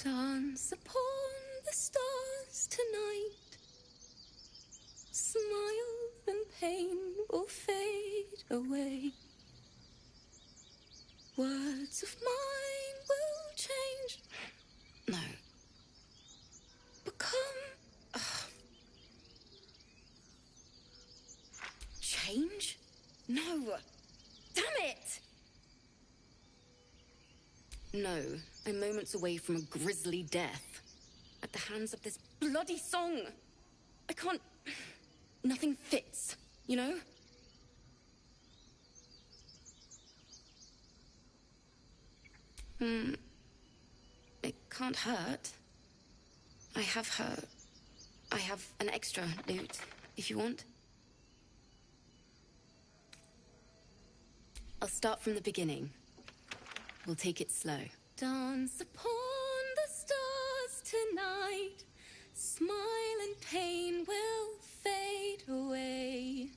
Dance upon the stars tonight. Smile and pain will fade away. Words of mine will change. No. Become... Change? No. Damn it! No, I'm moments away from a grisly death. At the hands of this bloody song. I can't... Nothing fits, you know? It can't hurt. I have an extra loot, if you want. I'll start from the beginning. We'll take it slow. Dance upon the stars tonight. Smile and pain will fade away.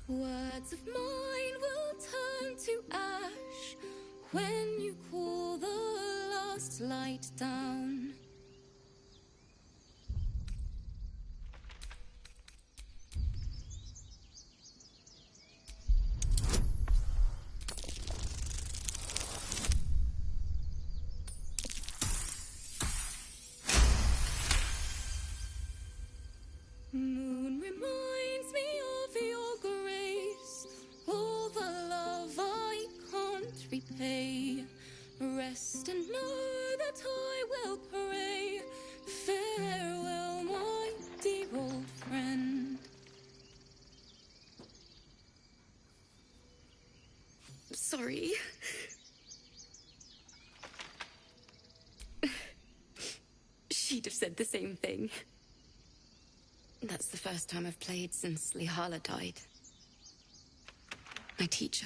Words of mine will turn to ash when you call the last light down. Moon reminds me of your grace, all the love I can't repay. Rest and know that I will pray. Farewell, my dear old friend. Sorry. She'd have said the same thing. That's the first time I've played since Lihala died. My teacher.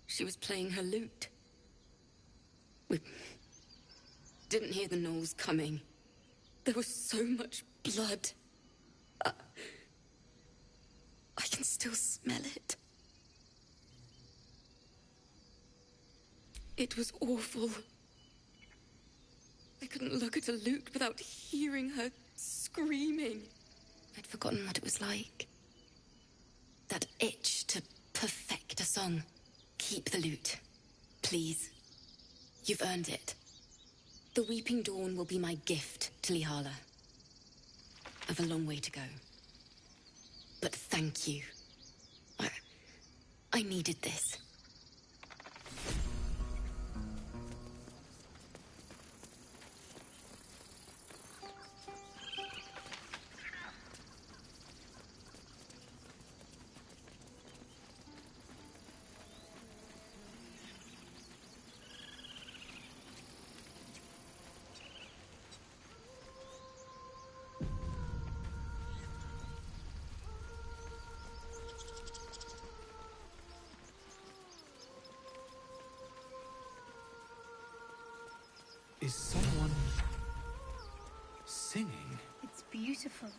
She was playing her lute. We didn't hear the gnolls coming. There was so much blood. I can still smell it. It was awful. I couldn't look at a lute without hearing her screaming. I'd forgotten what it was like. That itch to perfect a song. Keep the lute, please. You've earned it. The Weeping Dawn will be my gift to Lihala. I've a long way to go. But thank you. I needed this. Is someone singing? It's beautiful.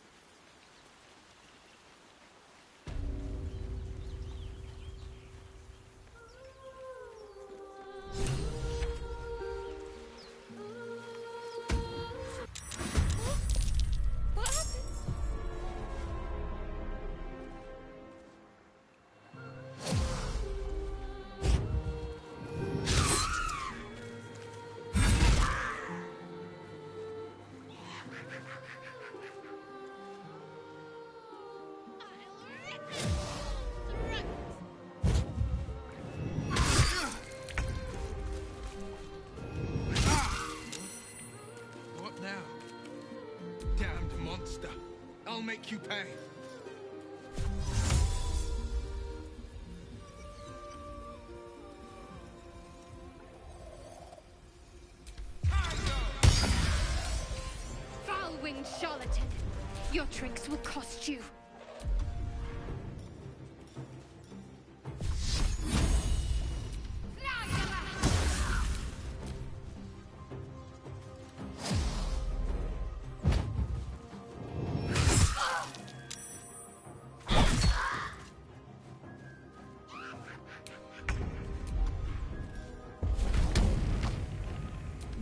What happened? I'll make you pay. Foul-winged charlatan! Your tricks will cost you.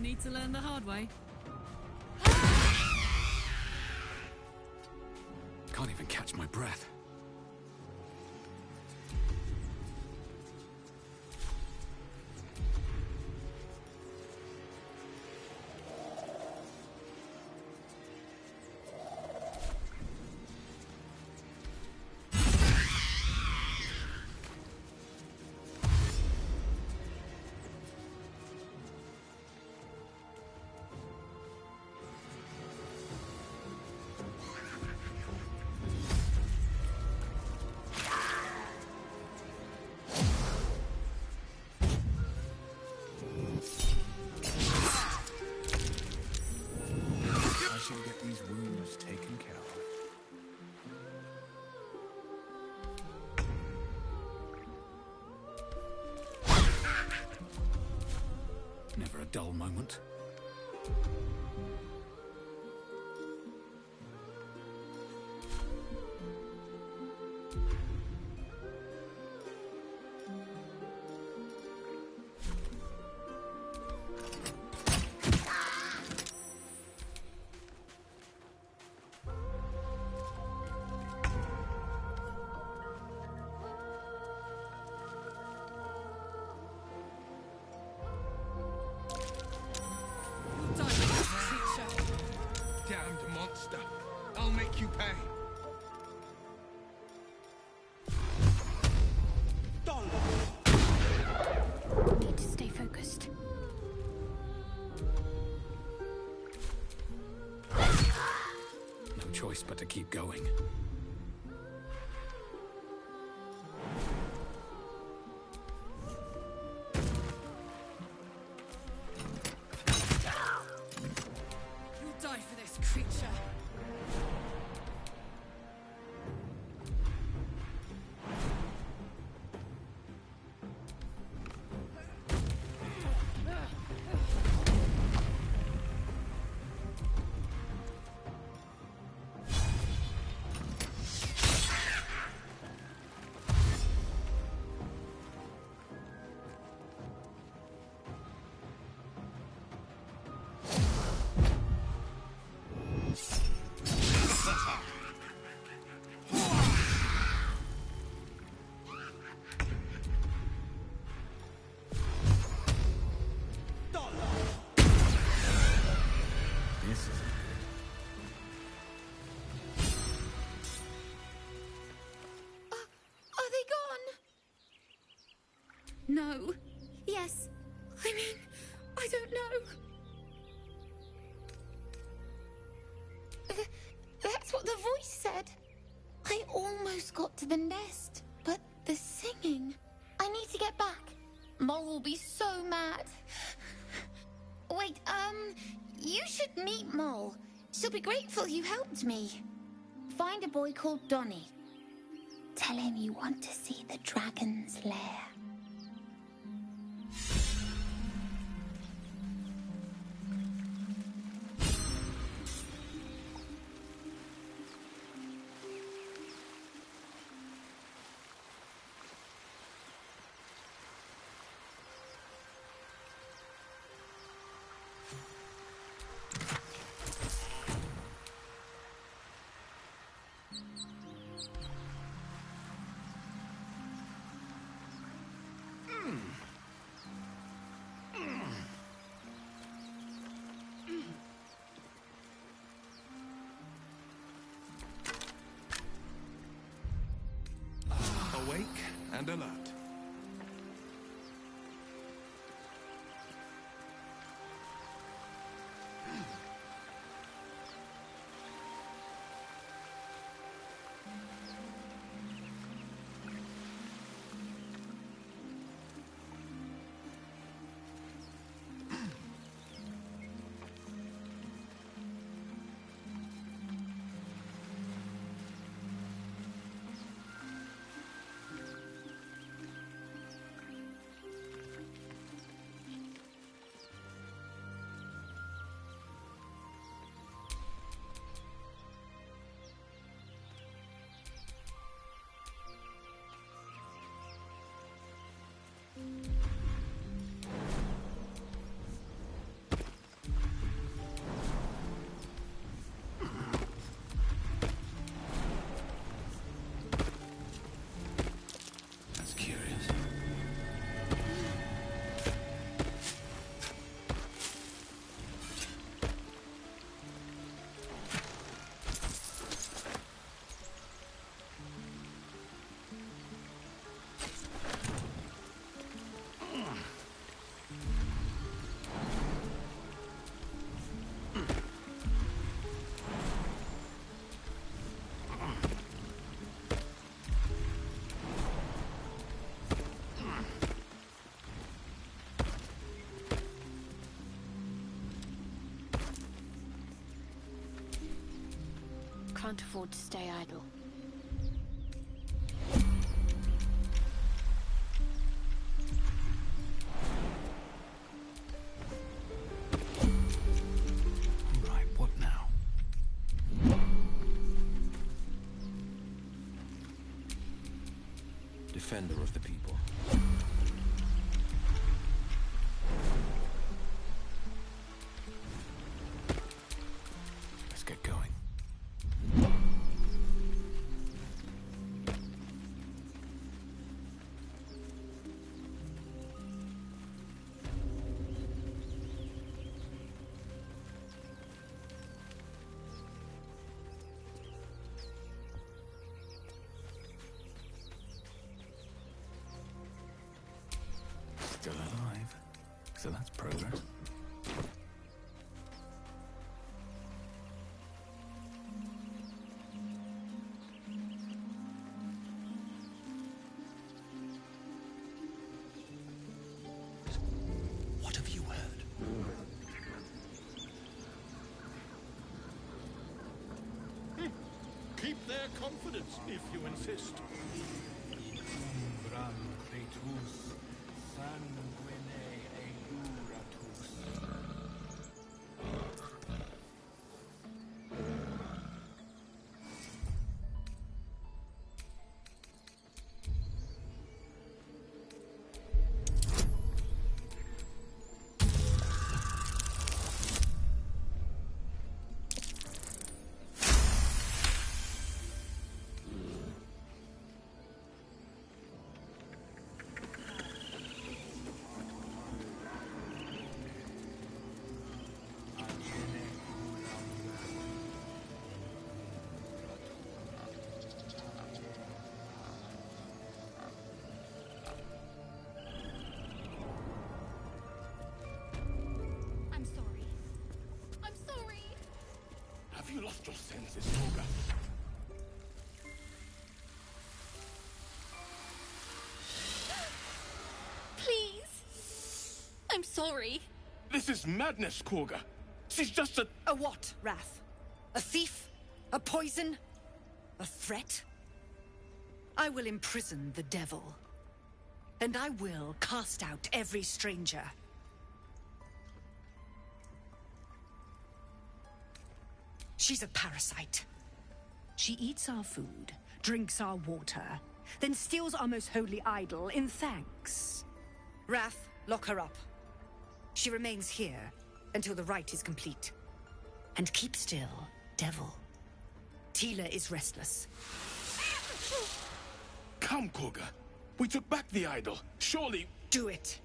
Need to learn the hard way. Can't even catch my breath. Never a dull moment. Damned monster. I'll make you pay. Need to stay focused. No choice but to keep going. You'll die for this, creature. Are they gone? No. Yes. I mean, I don't know. That's what the voice said. I almost got to the nest, but the singing. I need to get back. Mol will be so mad. Wait, you should meet Mol. She'll be grateful you helped me. Find a boy called Donny. Tell him you want to see the dragon's lair. Awake and alert. can't afford to stay idle. Right, what now? Defender of the people. Let's get going. Still alive. So that's progress. What have you heard? Keep their confidence if you insist. I'm sorry. I'm sorry. Have you lost your senses, Olga? Please. I'm sorry. This is madness, Korga. She's just a... A what, Wrath? A thief? A poison? A threat? I will imprison the devil. And I will cast out every stranger. She's a parasite. She eats our food, drinks our water, then steals our most holy idol in thanks. Wrath, lock her up. She remains here until the rite is complete. And keep still, devil. Tila is restless. Come, Korga. We took back the idol. Surely... Do it.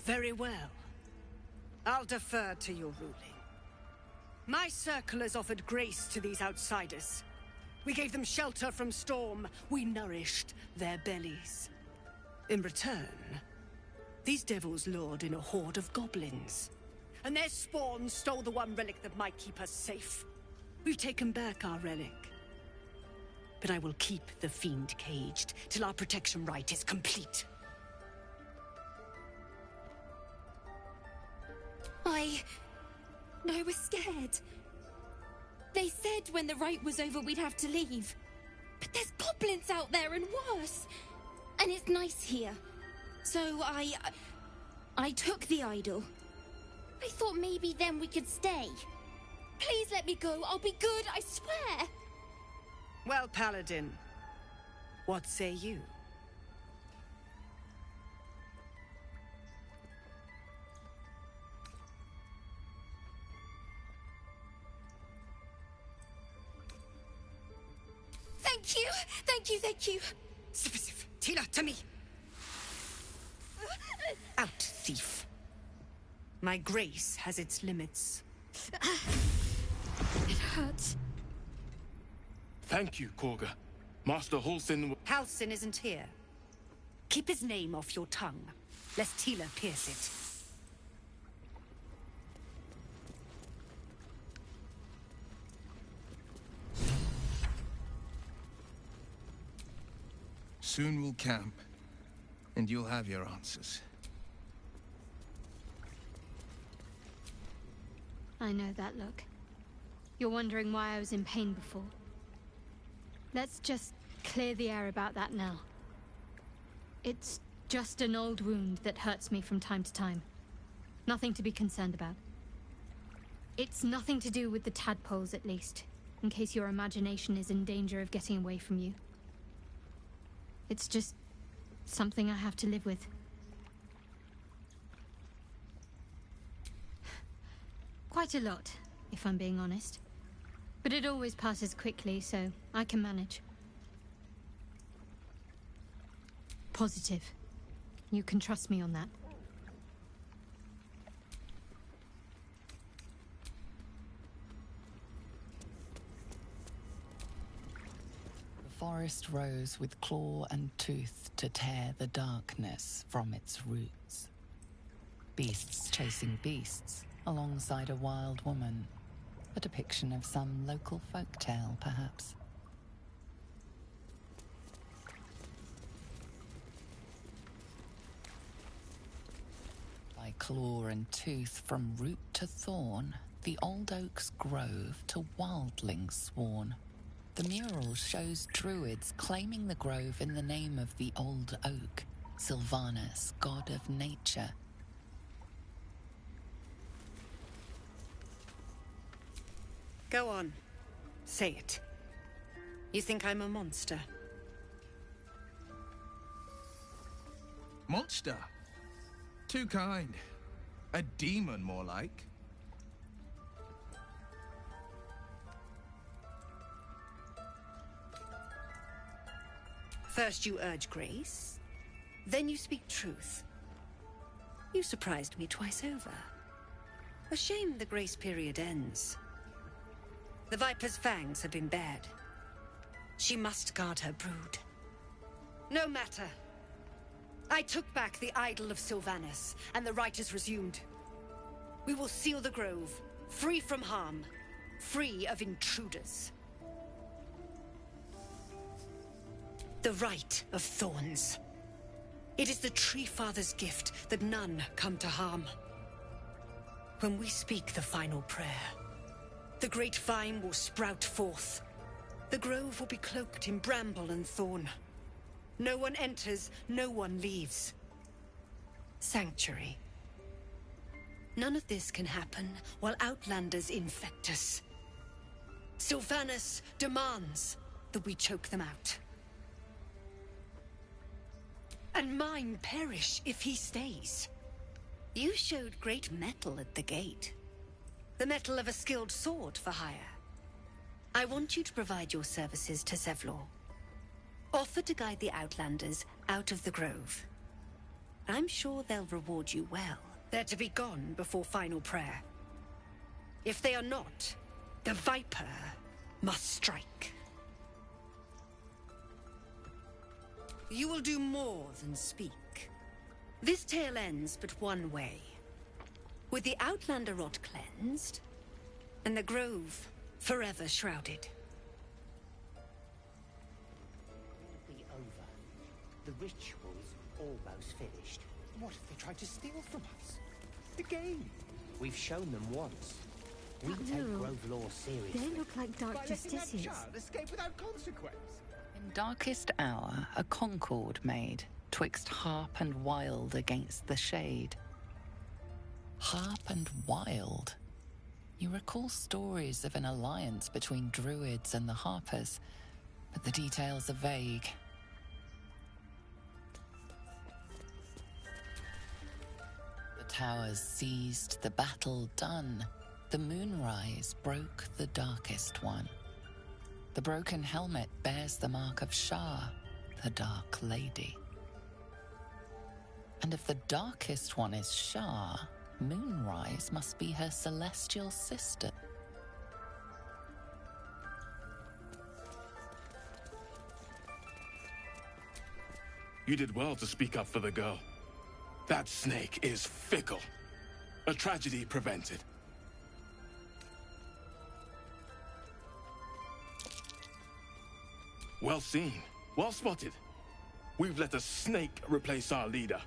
Very well. I'll defer to your ruling. My circle has offered grace to these outsiders. We gave them shelter from storm. We nourished their bellies. In return, these devils lured in a horde of goblins. And their spawn stole the one relic that might keep us safe. We've taken back our relic. But I will keep the fiend caged till our protection rite is complete. I was scared. They said when the rite was over we'd have to leave. But there's goblins out there and worse. And it's nice here. So I took the idol. I thought maybe then we could stay. Please let me go. I'll be good, I swear. Well, Paladin, what say you? Thank you! Thank you, thank you! Sif, Tila, to me! Out, thief. My grace has its limits. It hurts. Thank you, Korga. Master Halsin... Halsin isn't here. Keep his name off your tongue, lest Tila pierce it. Soon we'll camp, and you'll have your answers. I know that look. You're wondering why I was in pain before. Let's just clear the air about that now. It's just an old wound that hurts me from time to time. Nothing to be concerned about. It's nothing to do with the tadpoles, at least, in case your imagination is in danger of getting away from you. It's just something I have to live with. Quite a lot, if I'm being honest. But it always passes quickly, so I can manage. Positive. You can trust me on that. The forest rose with claw and tooth to tear the darkness from its roots. Beasts chasing beasts alongside a wild woman. A depiction of some local folktale, perhaps. By claw and tooth from root to thorn, the old oak's grove to wildlings sworn. The mural shows druids claiming the grove in the name of the old oak, Sylvanus, god of nature. Go on. Say it. You think I'm a monster? Monster? Too kind. A demon, more like. First you urge grace, then you speak truth. You surprised me twice over. A shame the grace period ends. The Viper's fangs have been bared. She must guard her brood. No matter. I took back the idol of Sylvanus, and the rite is resumed. We will seal the grove, free from harm, free of intruders. The rite of thorns. It is the Tree Father's gift that none come to harm. When we speak the final prayer, the great vine will sprout forth. The grove will be cloaked in bramble and thorn. No one enters, no one leaves. Sanctuary. None of this can happen while Outlanders infect us. Sylvanus demands that we choke them out. And mine perish if he stays. You showed great mettle at the gate. The mettle of a skilled sword for hire. I want you to provide your services to Zevlor. Offer to guide the Outlanders out of the grove. I'm sure they'll reward you well. They're to be gone before final prayer. If they are not, the Viper must strike. You will do more than speak. This tale ends but one way. With the Outlander rot cleansed, and the grove forever shrouded. It'll be over. The ritual's almost finished. What if they tried to steal from us? The game. We've shown them once. We That take mural. Grove law seriously. They look like By dark letting that justicians. child escape without consequence. In darkest hour, a concord made, twixt harp and wild against the shade. Harp and wild? You recall stories of an alliance between druids and the harpers, but the details are vague. The towers seized, the battle done. The moonrise broke the darkest one. The broken helmet bears the mark of Shah, the Dark Lady. And if the darkest one is Shah, Moonrise must be her celestial sister. You did well to speak up for the girl. That snake is fickle. A tragedy prevented. Well seen. Well spotted. We've let a snake replace our leader.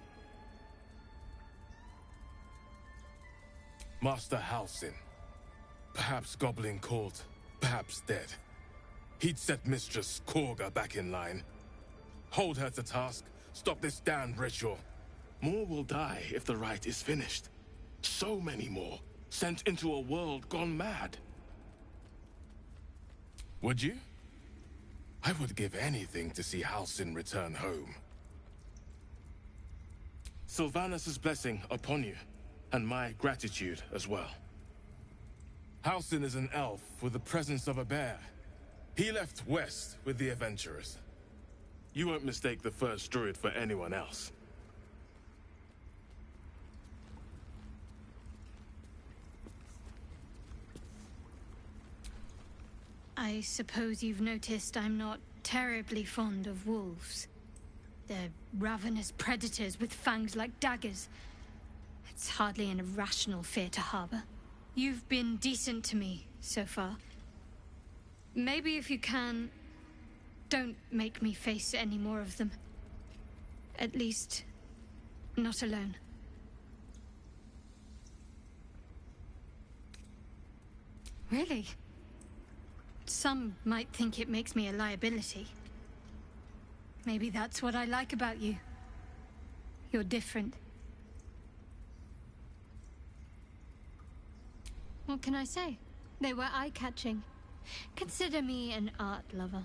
Master Halsin. Perhaps goblin caught, perhaps dead. He'd set Mistress Korga back in line. Hold her to task, stop this damned ritual. More will die if the rite is finished. So many more, sent into a world gone mad. Would you? I would give anything to see Halsin return home. Sylvanas' blessing upon you, and my gratitude as well. Halsin is an elf with the presence of a bear. He left west with the adventurers. You won't mistake the first druid for anyone else. I suppose you've noticed I'm not terribly fond of wolves. They're ravenous predators with fangs like daggers. It's hardly an irrational fear to harbor. You've been decent to me so far. Maybe if you can, don't make me face any more of them. At least, not alone. Really? Some might think it makes me a liability. Maybe that's what I like about you. You're different. What can I say? They were eye-catching. Consider me an art lover.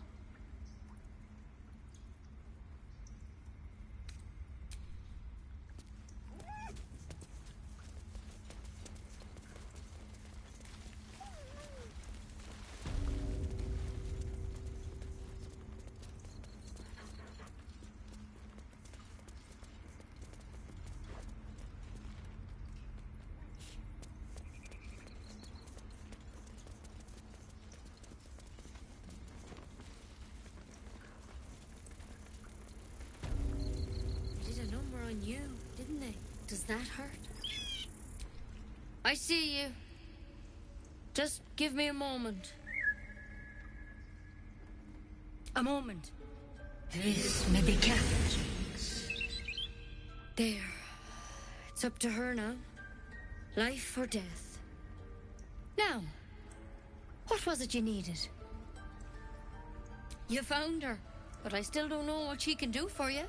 You, didn't they? Does that hurt? I see you. Just give me a moment. A moment. This may be kept. There. It's up to her now. Life or death. Now, what was it you needed? You found her, but I still don't know what she can do for you.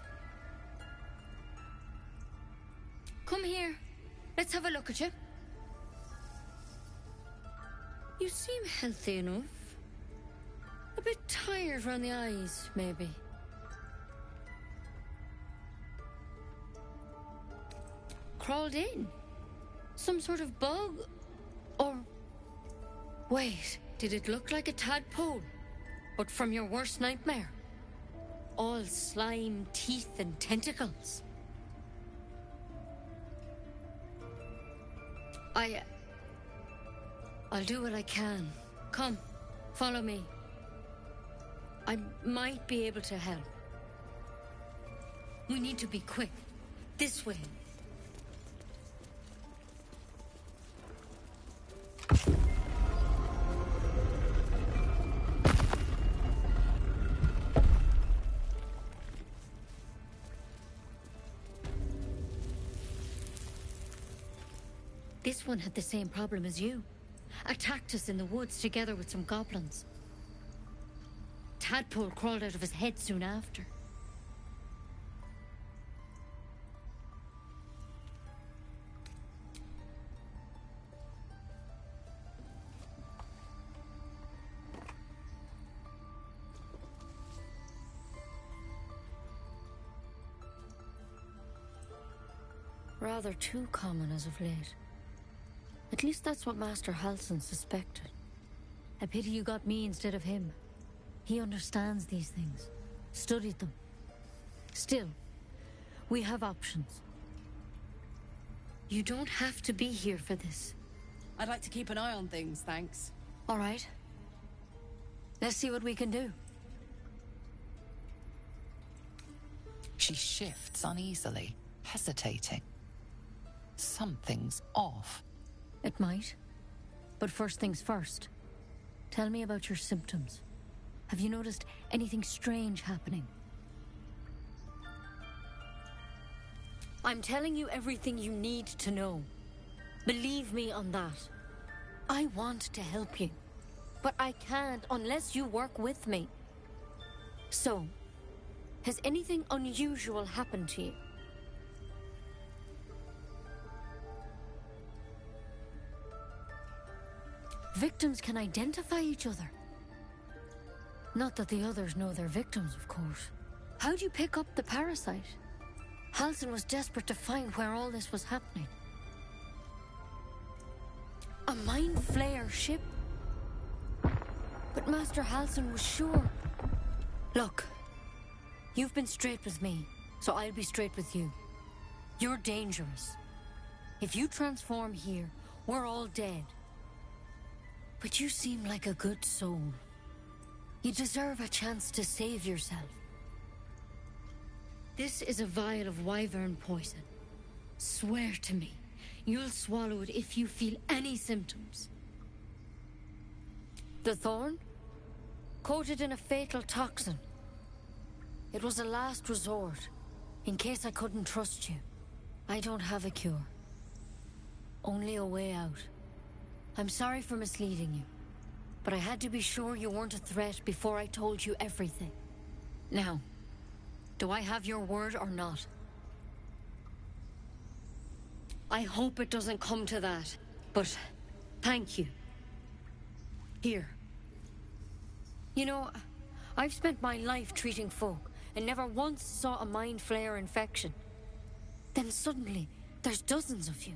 Come here. Let's have a look at you. You seem healthy enough. A bit tired around the eyes, maybe. Crawled in? Some sort of bug? Or... Wait, did it look like a tadpole? But from your worst nightmare? All slime, teeth, and tentacles. I'll do what I can. Come, follow me. I might be able to help. We need to be quick. This way. This one had the same problem as you. Attacked us in the woods together with some goblins. Tadpole crawled out of his head soon after. Rather too common as of late. At least that's what Master Halsin suspected. A pity you got me instead of him. He understands these things. Studied them. Still, we have options. You don't have to be here for this. I'd like to keep an eye on things, thanks. All right. Let's see what we can do. She shifts uneasily, hesitating. Something's off. It might. But first things first. Tell me about your symptoms. Have you noticed anything strange happening? I'm telling you everything you need to know. Believe me on that. I want to help you, but I can't unless you work with me. So, has anything unusual happened to you? Victims can identify each other. Not that the others know they're victims, of course. How'd you pick up the parasite? Halsin was desperate to find where all this was happening. A Mind Flayer ship? But Master Halsin was sure. Look, you've been straight with me, so I'll be straight with you. You're dangerous. If you transform here, we're all dead. But you seem like a good soul. You deserve a chance to save yourself. This is a vial of wyvern poison. Swear to me, you'll swallow it if you feel any symptoms. The thorn? Coated in a fatal toxin. It was a last resort, in case I couldn't trust you. I don't have a cure. Only a way out. I'm sorry for misleading you, but I had to be sure you weren't a threat before I told you everything. Now, do I have your word or not? I hope it doesn't come to that, but thank you. Here. You know, I've spent my life treating folk and never once saw a Mind Flayer infection. Then suddenly, there's dozens of you.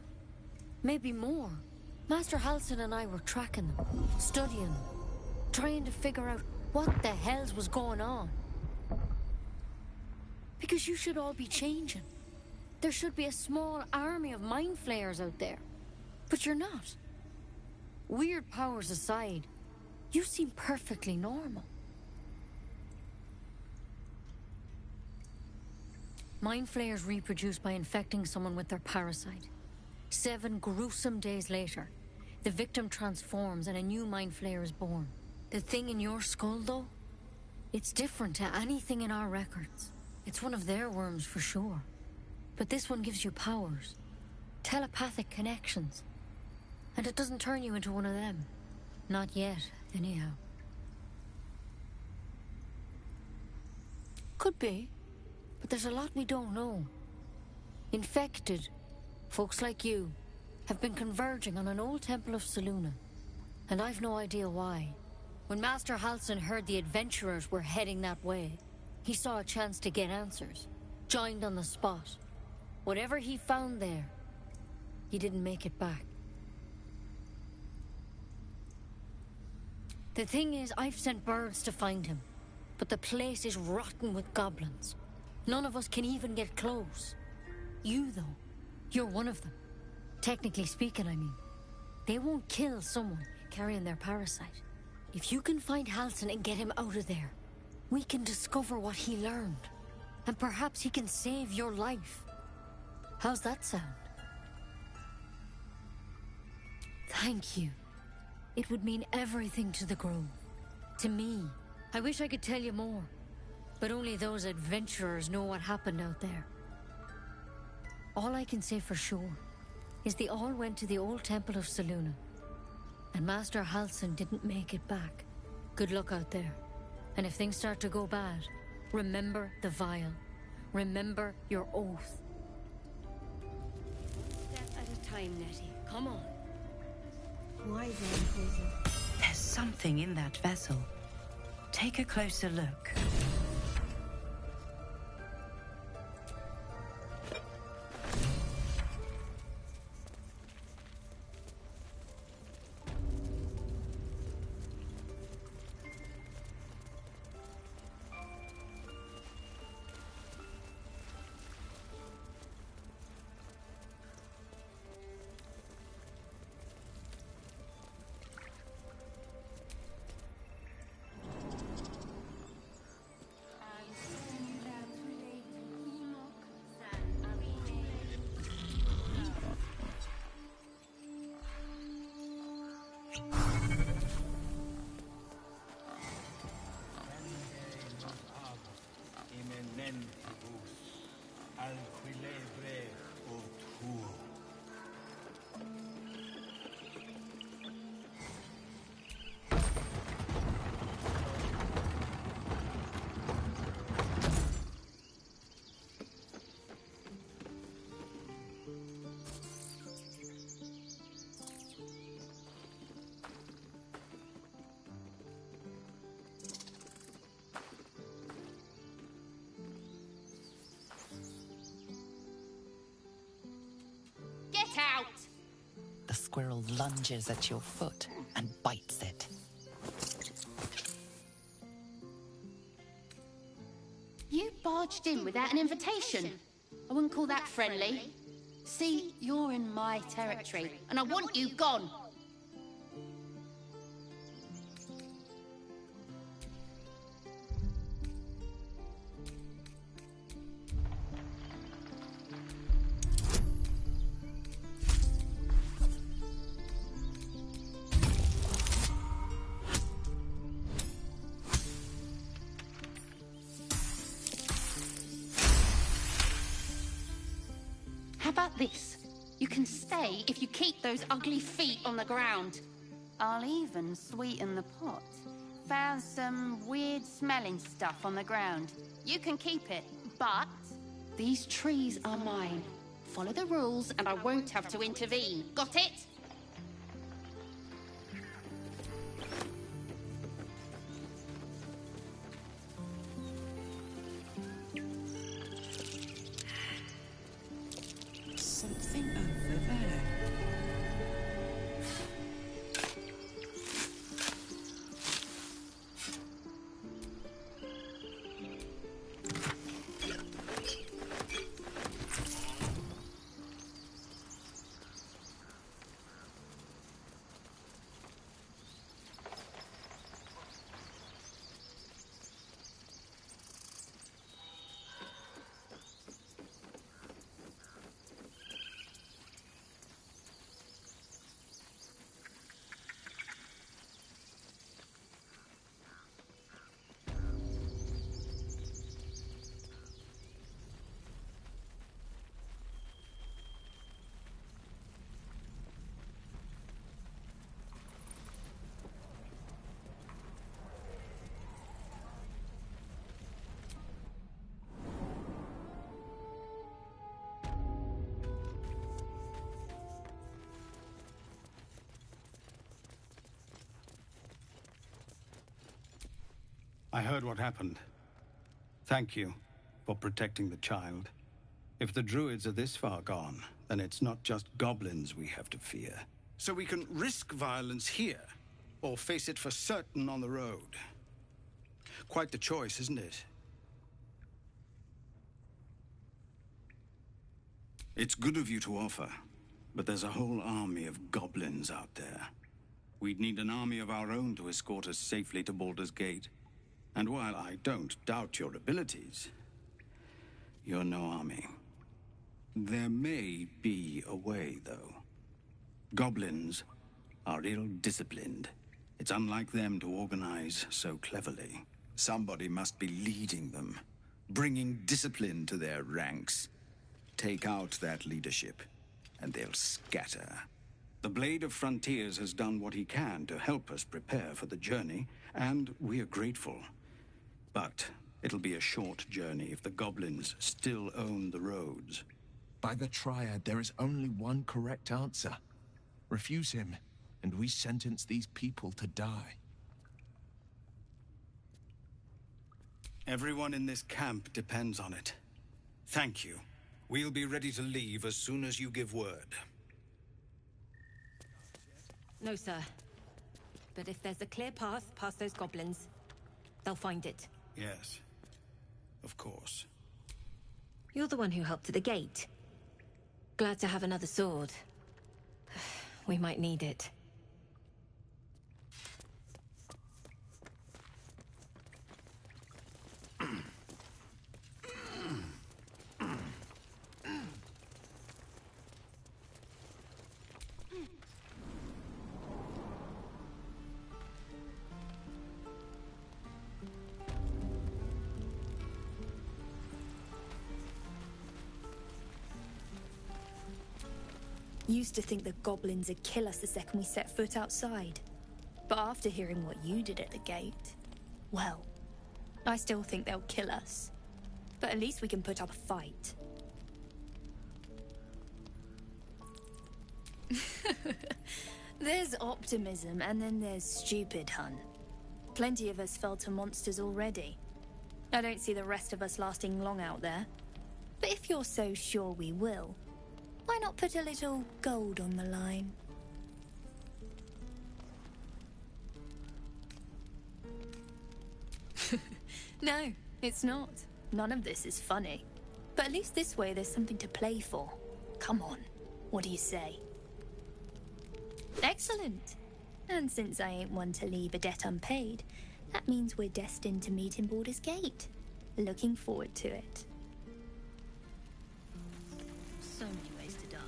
Maybe more. Master Halsin and I were tracking them, studying them, trying to figure out what the hells was going on. Because you should all be changing. There should be a small army of Mind Flayers out there. But you're not. Weird powers aside, you seem perfectly normal. Mind Flayers reproduce by infecting someone with their parasite. 7 gruesome days later, the victim transforms and a new Mind Flayer is born. The thing in your skull, though, it's different to anything in our records. It's one of their worms for sure. But this one gives you powers. Telepathic connections. And it doesn't turn you into one of them. Not yet, anyhow. Could be. But there's a lot we don't know. Infected, folks like you, have been converging on an old temple of Selûne. And I've no idea why. When Master Halsin heard the adventurers were heading that way, he saw a chance to get answers. Joined on the spot. Whatever he found there, he didn't make it back. The thing is, I've sent birds to find him. But the place is rotten with goblins. None of us can even get close. You, though, you're one of them. Technically speaking, I mean. They won't kill someone carrying their parasite. If you can find Halsin and get him out of there, we can discover what he learned. And perhaps he can save your life. How's that sound? Thank you. It would mean everything to the Grove. To me. I wish I could tell you more. But only those adventurers know what happened out there. All I can say for sure is they all went to the old temple of Selûne. And Master Halsin didn't make it back. Good luck out there. And if things start to go bad, remember the vial. Remember your oath. Step at a time, Nettie. Come on. Why then, poison? There's something in that vessel. Take a closer look. Tempus, alquilebre tuo. Get out! The squirrel lunges at your foot and bites it. You barged in without an invitation. I wouldn't call that friendly. See, you're in my territory, and I want you gone. How about this? You can stay if you keep those ugly feet on the ground. I'll even sweeten the pot. Found some weird smelling stuff on the ground. You can keep it, but these trees are mine. Follow the rules and I won't have to intervene. Got it? Something over there. I heard what happened. Thank you for protecting the child. If the Druids are this far gone, then it's not just goblins we have to fear. So we can risk violence here, or face it for certain on the road. Quite the choice, isn't it? It's good of you to offer, but there's a whole army of goblins out there. We'd need an army of our own to escort us safely to Baldur's Gate. And while I don't doubt your abilities, you're no army. There may be a way, though. Goblins are ill-disciplined. It's unlike them to organize so cleverly. Somebody must be leading them, bringing discipline to their ranks. Take out that leadership, and they'll scatter. The Blade of Frontiers has done what he can to help us prepare for the journey, and we are grateful. But it'll be a short journey if the goblins still own the roads. By the Triad, there is only one correct answer. Refuse him, and we sentence these people to die. Everyone in this camp depends on it. Thank you. We'll be ready to leave as soon as you give word. No, sir. But if there's a clear path past those goblins, they'll find it. Yes, of course. You're the one who helped at the gate. Glad to have another sword. We might need it. Used to think the goblins would kill us the second we set foot outside. But after hearing what you did at the gate, well, I still think they'll kill us. But at least we can put up a fight. There's optimism, and then there's stupid, hun. Plenty of us fell to monsters already. I don't see the rest of us lasting long out there. But if you're so sure we will, why not put a little gold on the line? No, it's not. None of this is funny. But at least this way there's something to play for. Come on, what do you say? Excellent. And since I ain't one to leave a debt unpaid, that means we're destined to meet in Baldur's Gate. Looking forward to it. So many ways to die.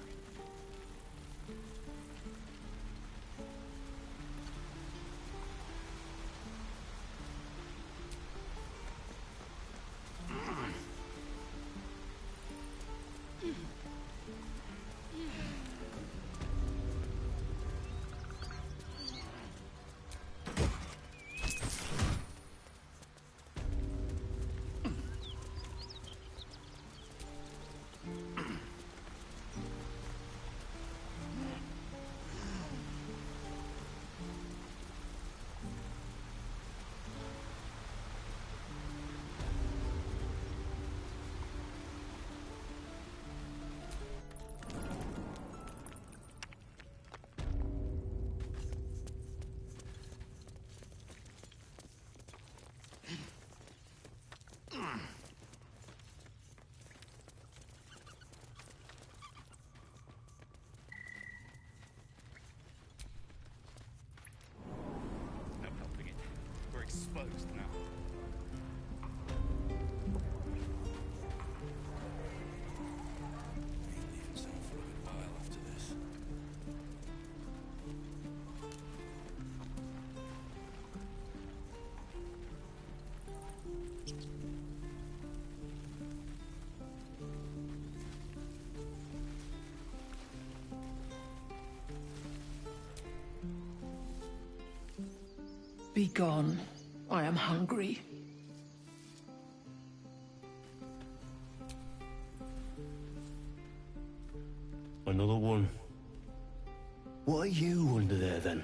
Exposed now. He'll leave himself for a good while after this. Be gone. I am hungry. Another one. What are you under there, then?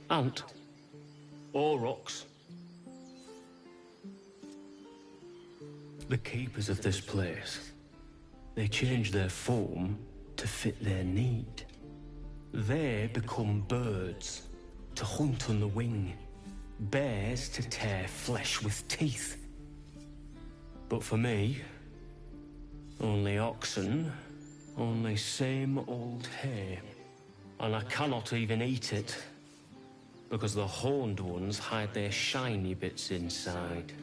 Ant? Or rocks? The keepers of this place, they change their form to fit their need. They become birds, to hunt on the wing. Bears to tear flesh with teeth. But for me, only oxen, only same old hay. And I cannot even eat it, because the horned ones hide their shiny bits inside.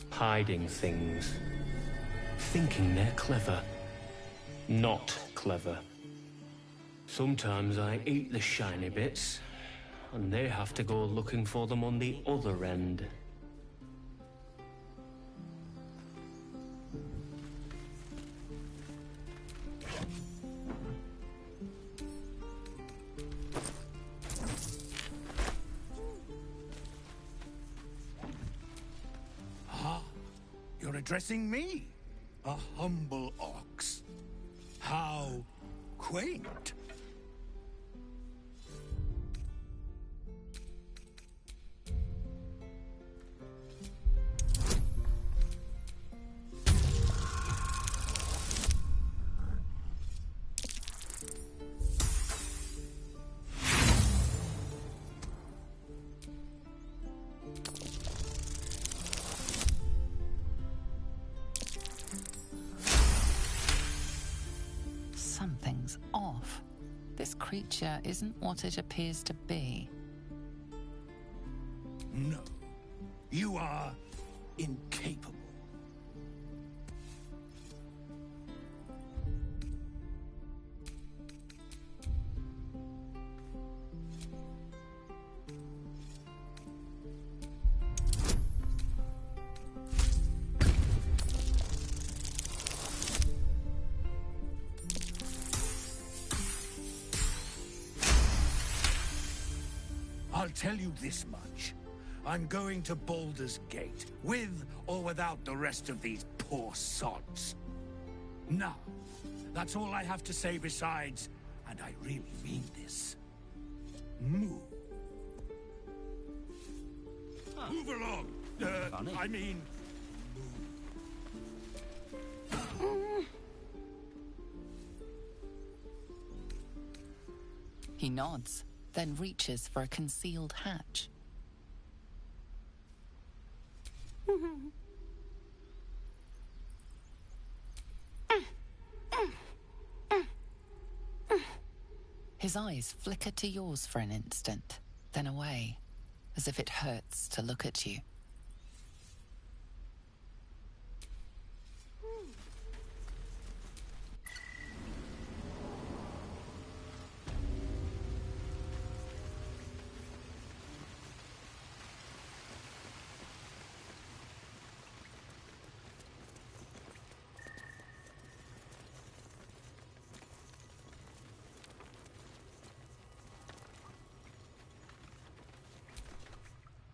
Hiding things. Thinking they're clever. Not clever. Sometimes I eat the shiny bits, and they have to go looking for them on the other end. Ah, you're addressing me, a humble ox. How quaint. Something's off. This creature isn't what it appears to be. No, you are incapable. tell you this much. I'm going to Baldur's Gate, with or without the rest of these poor sods. Now, that's all I have to say besides, and I really mean this, move. Huh. Move along! I mean... He nods, then reaches for a concealed hatch. His eyes flicker to yours for an instant, then away, as if it hurts to look at you.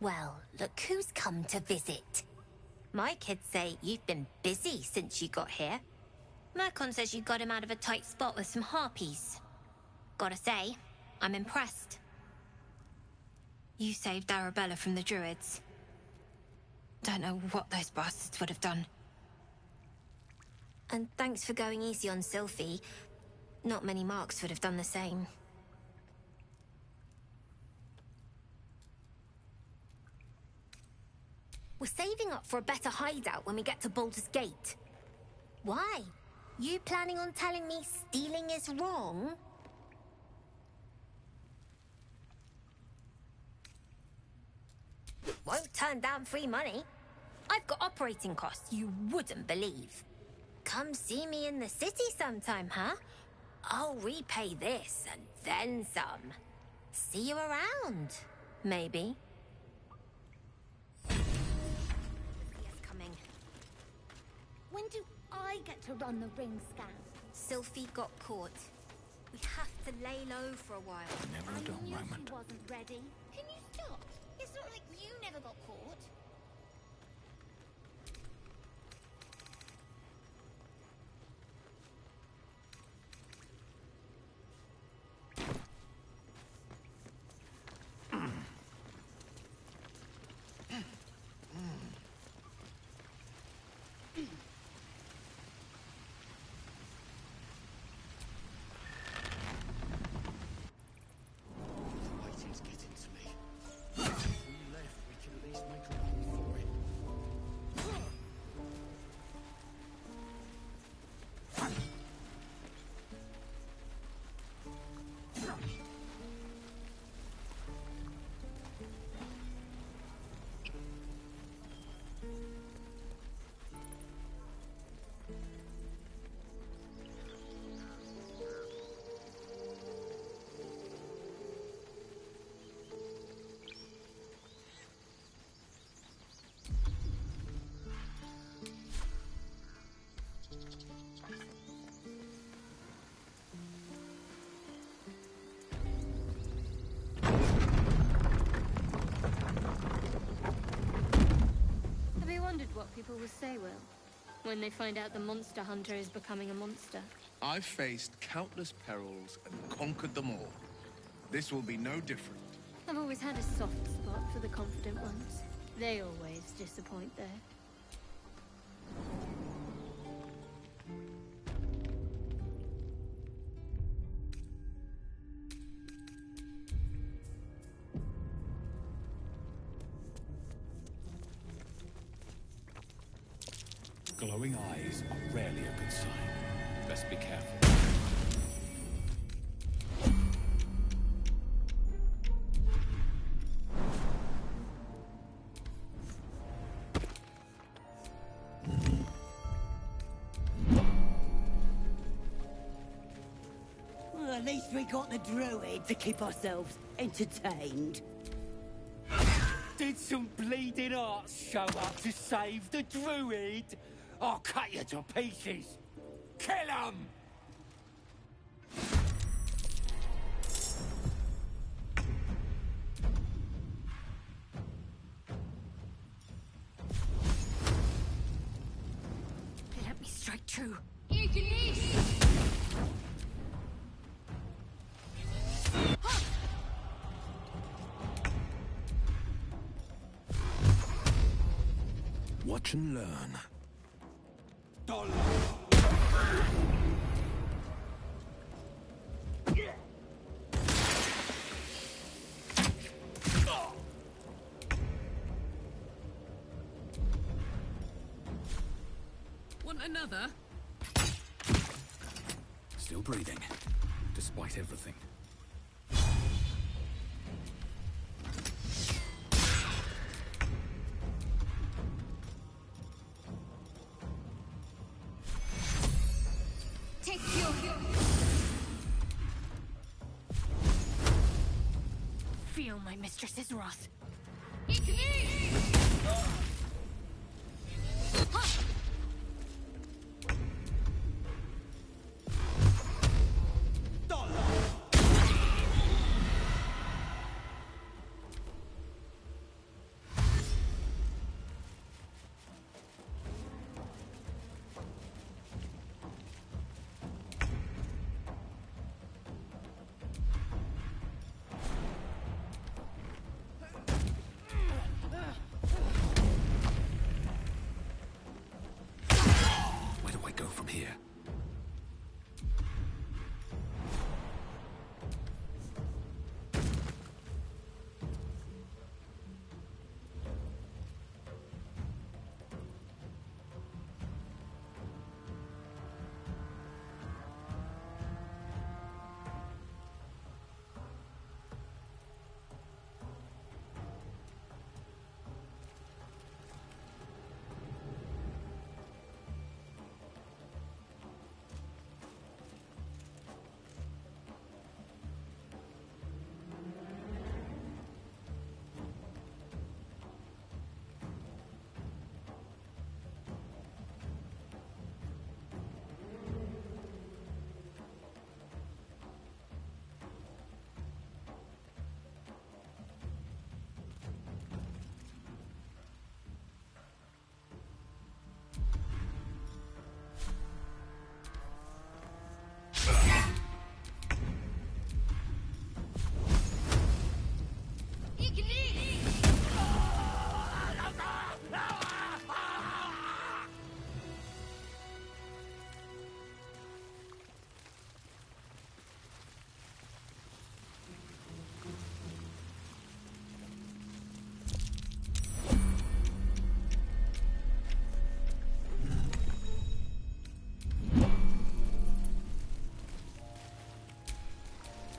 Well, look who's come to visit. My kids say you've been busy since you got here. Mercon says you got him out of a tight spot with some harpies. Gotta say, I'm impressed. You saved Arabella from the Druids. Don't know what those bastards would have done. And thanks for going easy on Sylphie. Not many marks would have done the same. We're saving up for a better hideout when we get to Baldur's Gate. Why? You planning on telling me stealing is wrong? Won't turn down free money. I've got operating costs you wouldn't believe. Come see me in the city sometime, huh? I'll repay this and then some. See you around, maybe. When do I get to run the ring scan? Sylphie got caught. We have to lay low for a while. Never a dull moment. She wasn't ready. Can you stop? It's not like you never got caught. What people will say, Wyll, when they find out the monster hunter is becoming a monster. I've faced countless perils and conquered them all. This will be no different. I've always had a soft spot for the confident ones. They always disappoint, though. Glowing eyes are rarely a good sign. Best be careful. Well, at least we got the Druid to keep ourselves entertained. Did some bleeding arts show up to save the Druid? I'll cut you to pieces. Kill him! to. Watch and learn. Want another? Still breathing, despite everything. Take your... Feel my mistress's wrath. Where do I go from here?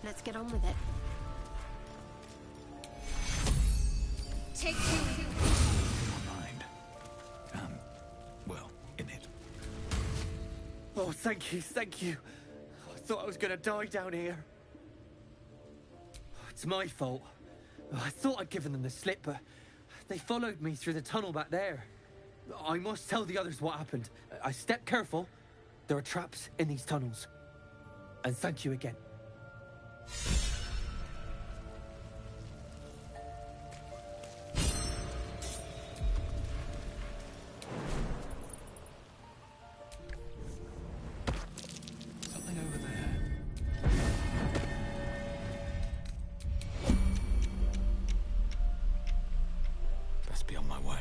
Let's get on with it. Take you. Mind. Well, in it. Oh, thank you, thank you. I thought I was gonna die down here. It's my fault. I thought I'd given them the slip, but they followed me through the tunnel back there. I must tell the others what happened. I stepped careful. There are traps in these tunnels. And thank you again. Something over there. Best be on my way.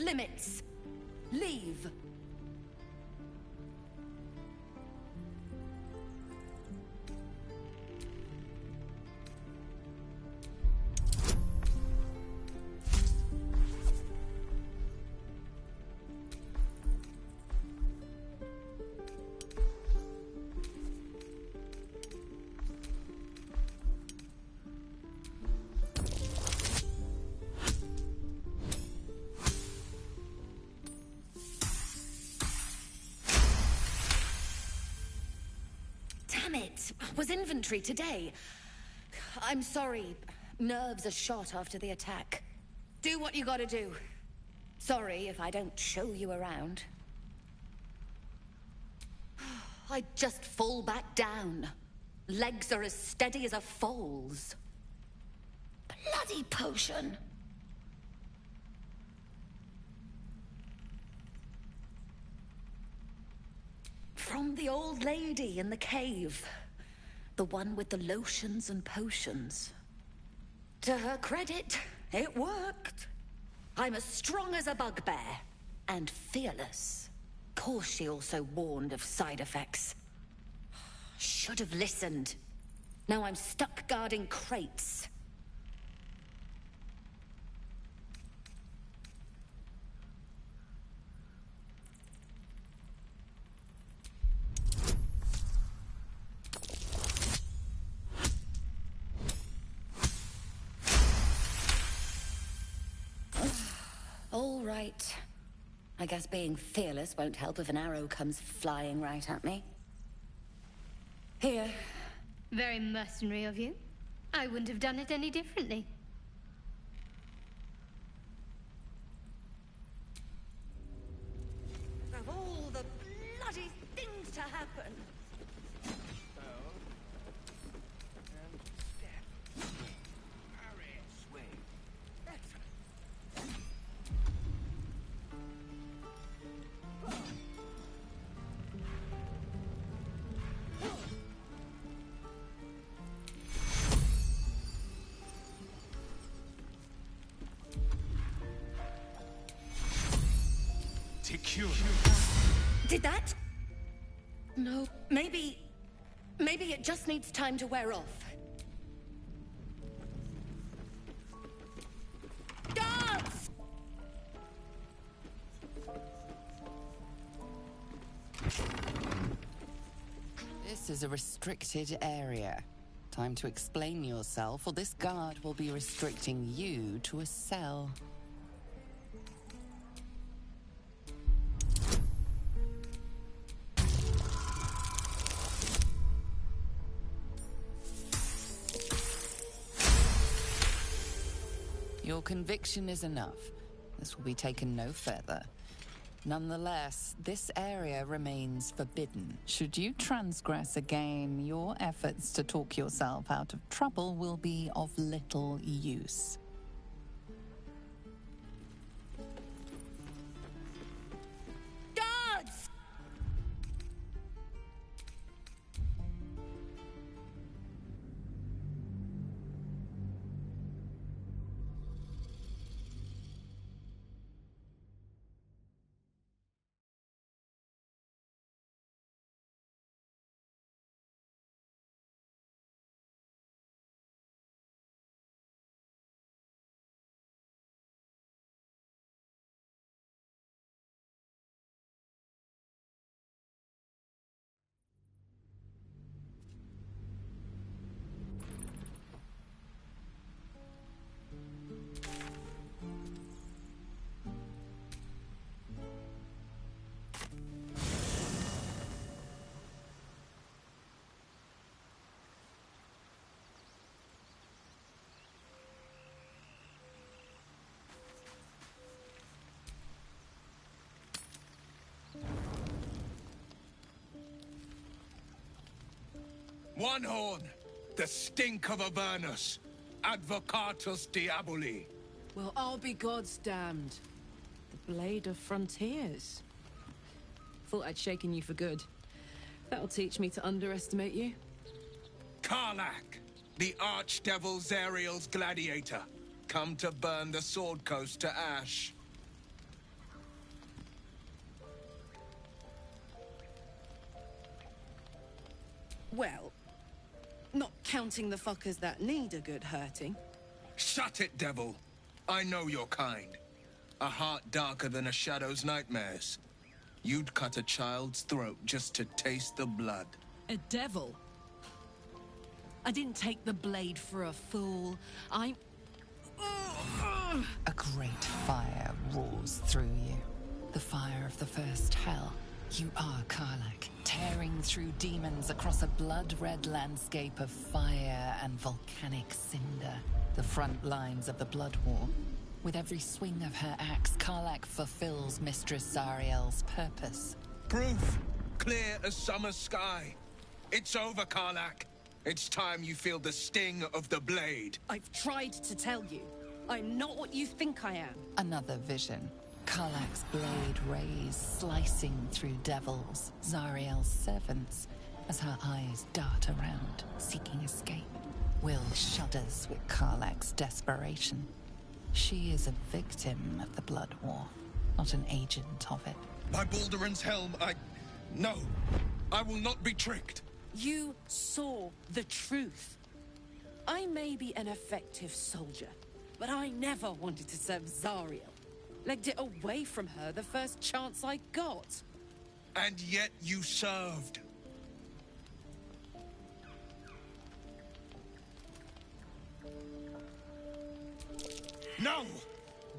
limits. Leave. Was inventory today. I'm sorry. Nerves are shot after the attack. Do what you gotta do. Sorry if I don't show you around. I just fall back down. Legs are as steady as a foal's. Bloody potion. From the old lady in the cave. The one with the lotions and potions. To her credit, it worked. I'm as strong as a bugbear. And fearless. Course she also warned of side effects. Should have listened. Now I'm stuck guarding crates. All right. I guess being fearless won't help if an arrow comes flying right at me. Here. Very mercenary of you. I wouldn't have done it any differently. Of all the bloody things to happen. Did that? No. Maybe it just needs time to wear off. Guards! This is a restricted area. Time to explain yourself, or this guard will be restricting you to a cell. Your conviction is enough. This will be taken no further. Nonetheless, this area remains forbidden. Should you transgress again, your efforts to talk yourself out of trouble will be of little use. Guards! One horn, the stink of Avernus, advocatus diaboli. Well, I'll be God's damned. The blade of frontiers. Thought I'd shaken you for good. That'll teach me to underestimate you. Karlach, the archdevil Zariel's gladiator, come to burn the Sword Coast to ash. Well, not counting the fuckers that need a good hurting. Shut it, devil! I know your kind. A heart darker than a shadow's nightmares. You'd cut a child's throat just to taste the blood. A devil? I didn't take the blade for a fool. A great fire roars through you. The fire of the first hell. You are Karlach, tearing through demons across a blood-red landscape of fire and volcanic cinder. The front lines of the Blood War. With every swing of her axe, Karlach fulfills Mistress Zariel's purpose. Proof! Clear as summer sky. It's over, Karlach. It's time you feel the sting of the blade. I've tried to tell you. I'm not what you think I am. Another vision. Karlach's blade rays slicing through devils, Zariel's servants, as her eyes dart around, seeking escape. Wyll shudders with Karlach's desperation. She is a victim of the Blood War, not an agent of it. By Balduran's helm, No! I will not be tricked! You saw the truth. I may be an effective soldier, but I never wanted to serve Zariel. Legged it away from her the first chance I got. And yet you served. No!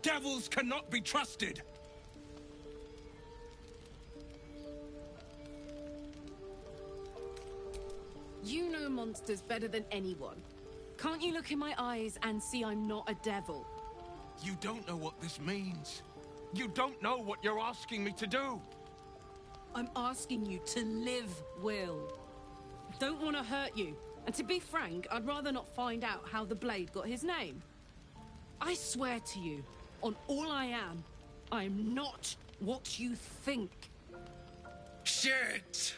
Devils cannot be trusted! You know monsters better than anyone. Can't you look in my eyes and see I'm not a devil? You don't know what this means. You don't know what you're asking me to do. I'm asking you to live, Wyll. I don't want to hurt you. And to be frank, I'd rather not find out how the blade got his name. I swear to you, on all I am, I'm not what you think. Shit!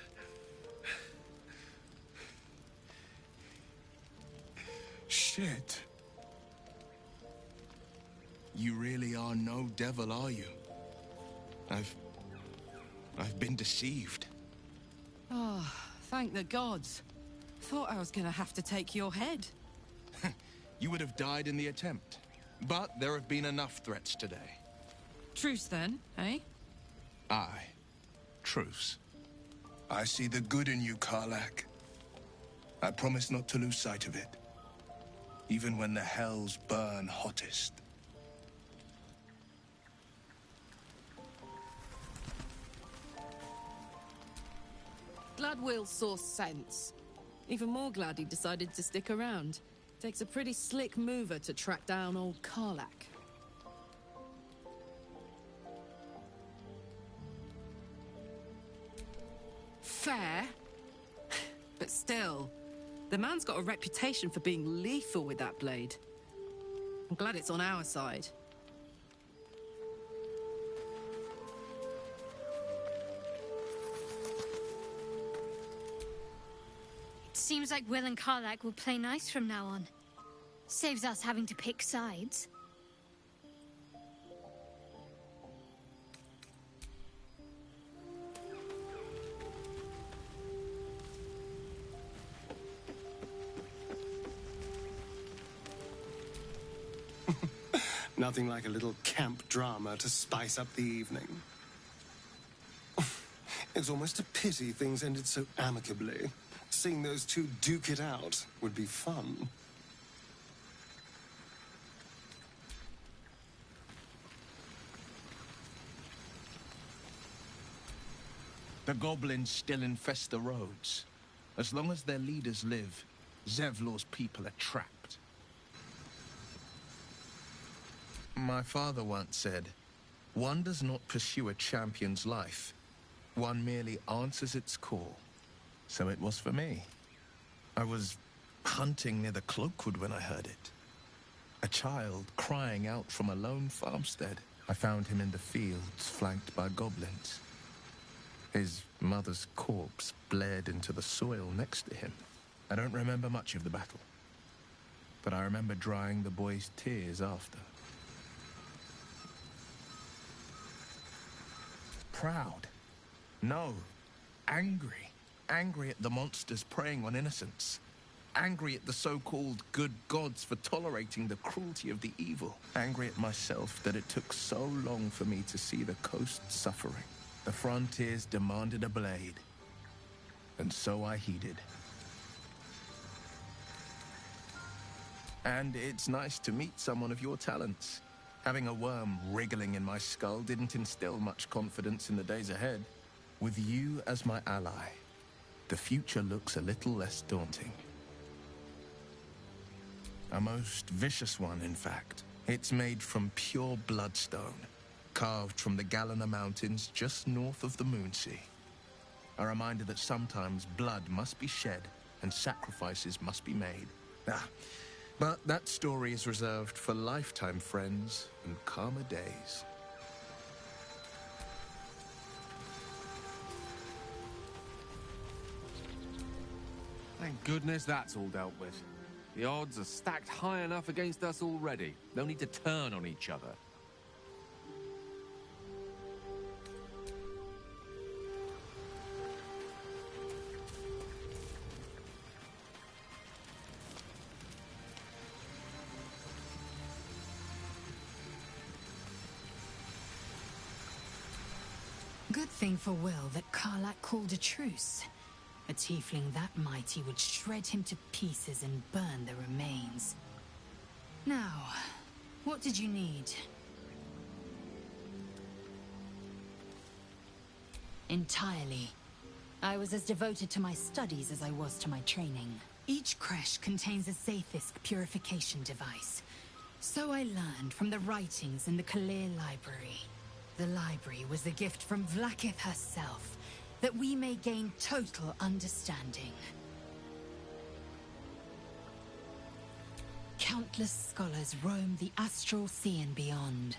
Shit. You really are no devil, are you? I've been deceived. Oh, thank the gods. Thought I was gonna have to take your head. You would have died in the attempt. But there have been enough threats today. Truce then, eh? Aye. Truce. I see the good in you, Karlach. I promise not to lose sight of it. Even when the hells burn hottest. Glad Wyll saw sense. Even more glad he decided to stick around. Takes a pretty slick mover to track down old Karlach. Fair. But still, the man's got a reputation for being lethal with that blade. I'm glad it's on our side. Seems like Wyll and Karlach will play nice from now on. Saves us having to pick sides. Nothing like a little camp drama to spice up the evening. It's almost a pity things ended so amicably. Seeing those two duke it out would be fun. The goblins still infest the roads. As long as their leaders live, Zevlor's people are trapped. My father once said, one does not pursue a champion's life. One merely answers its call. So it was for me. I was hunting near the Cloakwood when I heard it. A child crying out from a lone farmstead. I found him in the fields, flanked by goblins. His mother's corpse bled into the soil next to him. I don't remember much of the battle, but I remember drying the boy's tears after. Proud? No. Angry. Angry at the monsters preying on innocents. Angry at the so-called good gods for tolerating the cruelty of the evil. Angry at myself that it took so long for me to see the coast suffering. The frontiers demanded a blade. And so I heeded. And it's nice to meet someone of your talents. Having a worm wriggling in my skull didn't instill much confidence in the days ahead. With you as my ally, the future looks a little less daunting. A most vicious one, in fact. It's made from pure bloodstone, carved from the Galena Mountains just north of the Moonsea. A reminder that sometimes blood must be shed and sacrifices must be made. But that story is reserved for lifetime friends and calmer days. Thank goodness that's all dealt with. The odds are stacked high enough against us already. No need to turn on each other. Good thing for Wyll that Karlach called a truce. A tiefling that mighty would shred him to pieces and burn the remains. Now, what did you need? Entirely. I was as devoted to my studies as I was to my training. Each creche contains a Zaithisk purification device. So I learned from the writings in the Kalir Library. The library was a gift from Vlaakith herself, that we may gain total understanding. Countless scholars roam the astral sea and beyond,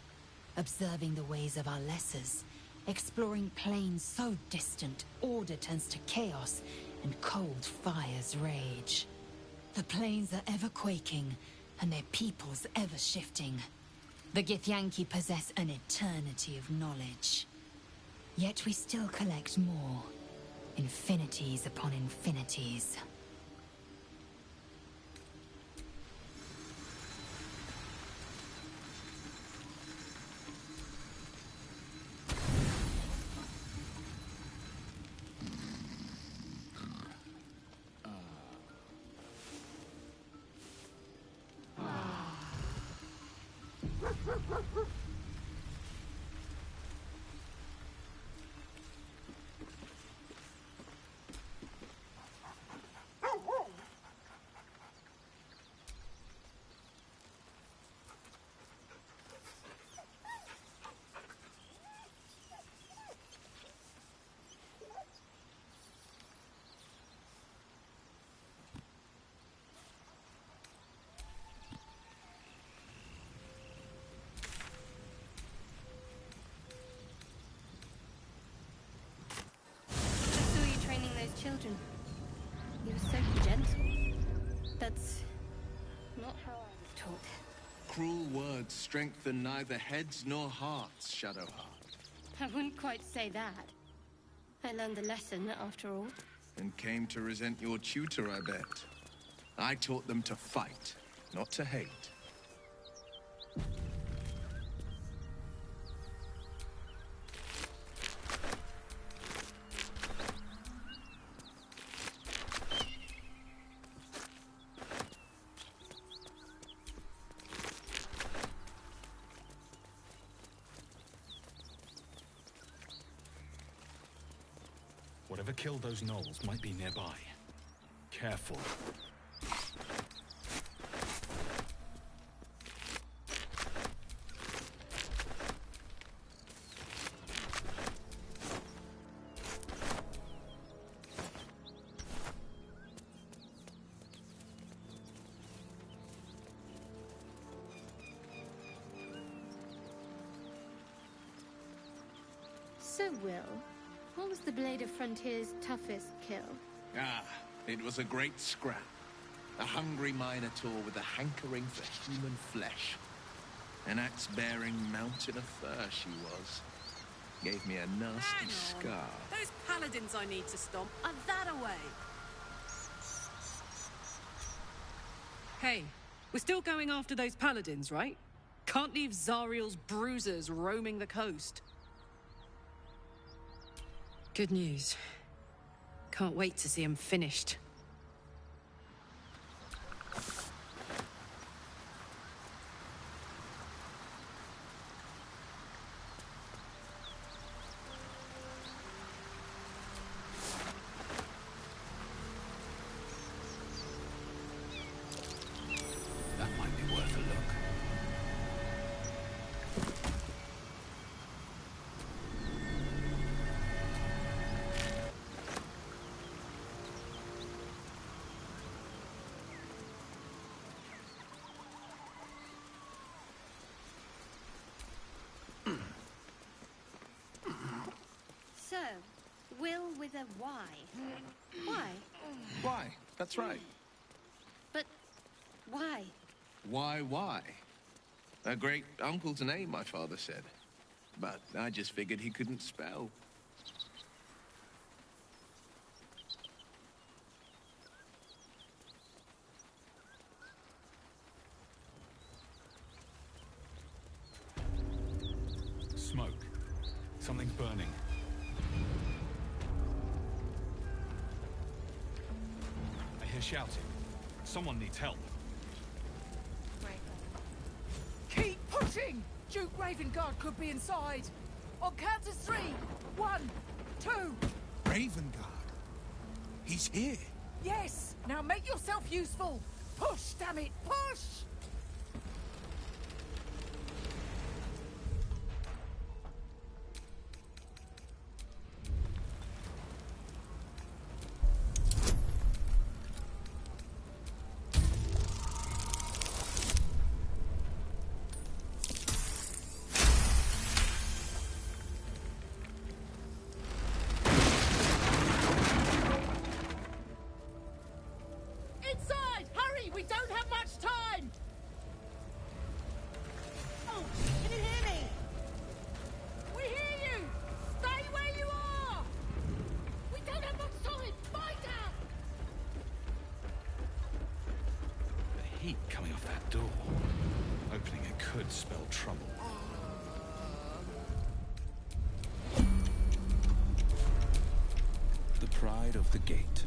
observing the ways of our lessers, exploring planes so distant, order turns to chaos, and cold fires rage. The planes are ever quaking, and their peoples ever shifting. The Githyanki possess an eternity of knowledge. Yet we still collect more. Infinities upon infinities. Children. You were so gentle. That's not how I was taught. Cruel words strengthen neither heads nor hearts, Shadowheart. I wouldn't quite say that. I learned a lesson, after all. And came to resent your tutor, I bet. I taught them to fight, not to hate. Whatever killed those gnolls might be nearby. Careful. So, Wyll, what was the Blade of Frontier's toughest kill? It was a great scrap. A hungry minotaur with a hankering for human flesh. An axe-bearing mountain of fur she was. Gave me a nasty scar. Those paladins I need to stomp are that away. Hey, we're still going after those paladins, right? Can't leave Zariel's bruisers roaming the coast. Good news. Can't wait to see them finished. That might be worth a look. So, Wyll with a Y. Why? Why? That's right. But why? Why? A great uncle's name, my father said. But I just figured he couldn't spell. Smoke. Something's burning. I hear shouting. Someone needs help. Keep pushing! Duke Ravengard could be inside. On count of 3. 1, 2. Ravengard? He's here. Yes! Now make yourself useful! Push, damn it! Push! Inside! Hurry! We don't have much time! Oh, you didn't hear me! We hear you! Stay where you are! We don't have much time! Fight out! The heat coming off that door. Opening it could spell trouble. The pride of the gate.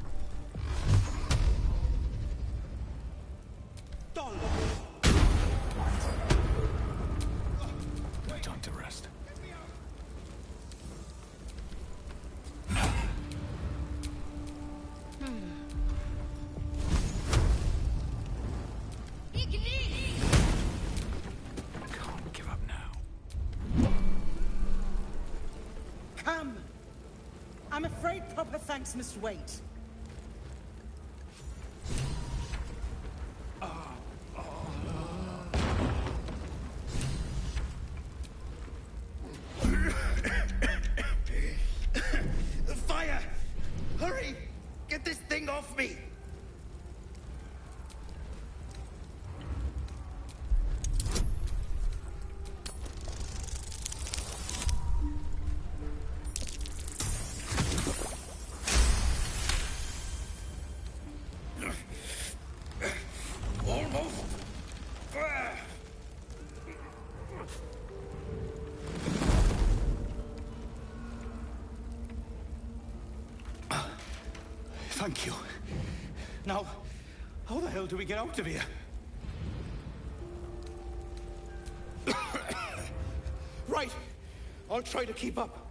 No time to rest. Can't give up now. Come! I'm afraid proper thanks must wait. Fire! Hurry! Get this thing off me! Almost! Thank you. Now, how the hell do we get out of here? Right. I'll try to keep up.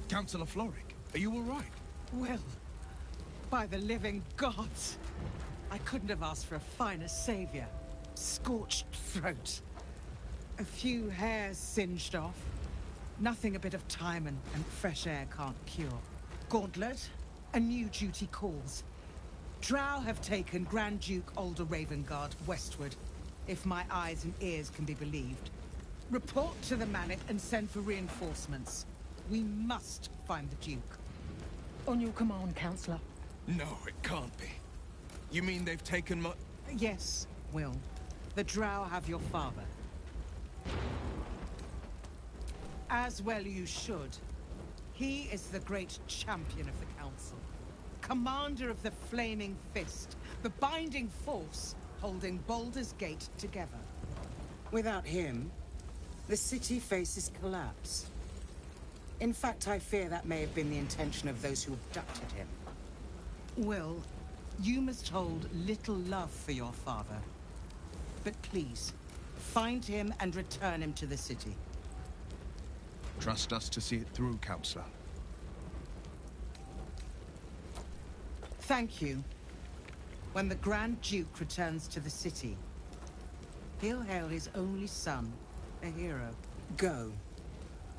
Councillor Floric, are you all right? Well, by the living gods. I couldn't have asked for a finer savior. Scorched throat. A few hairs singed off. Nothing a bit of time and fresh air can't cure. Gauntlet, A new duty calls. Drow have taken Grand Duke Alder Ravengard westward, if my eyes and ears can be believed. Report to the Manor and send for reinforcements. We must find the Duke. On your command, Counselor. No, it can't be. You mean they've taken my... Yes, Will. The Drow have your father. As well you should. He is the great champion of the Council. Commander of the Flaming Fist, the binding force holding Baldur's Gate together. Without him, the city faces collapse. In fact, I fear that may have been the intention of those who abducted him. Will, you must hold little love for your father. But please, find him and return him to the city. Trust us to see it through, Counselor. Thank you. When the Grand Duke returns to the city, he'll hail his only son a hero. Go.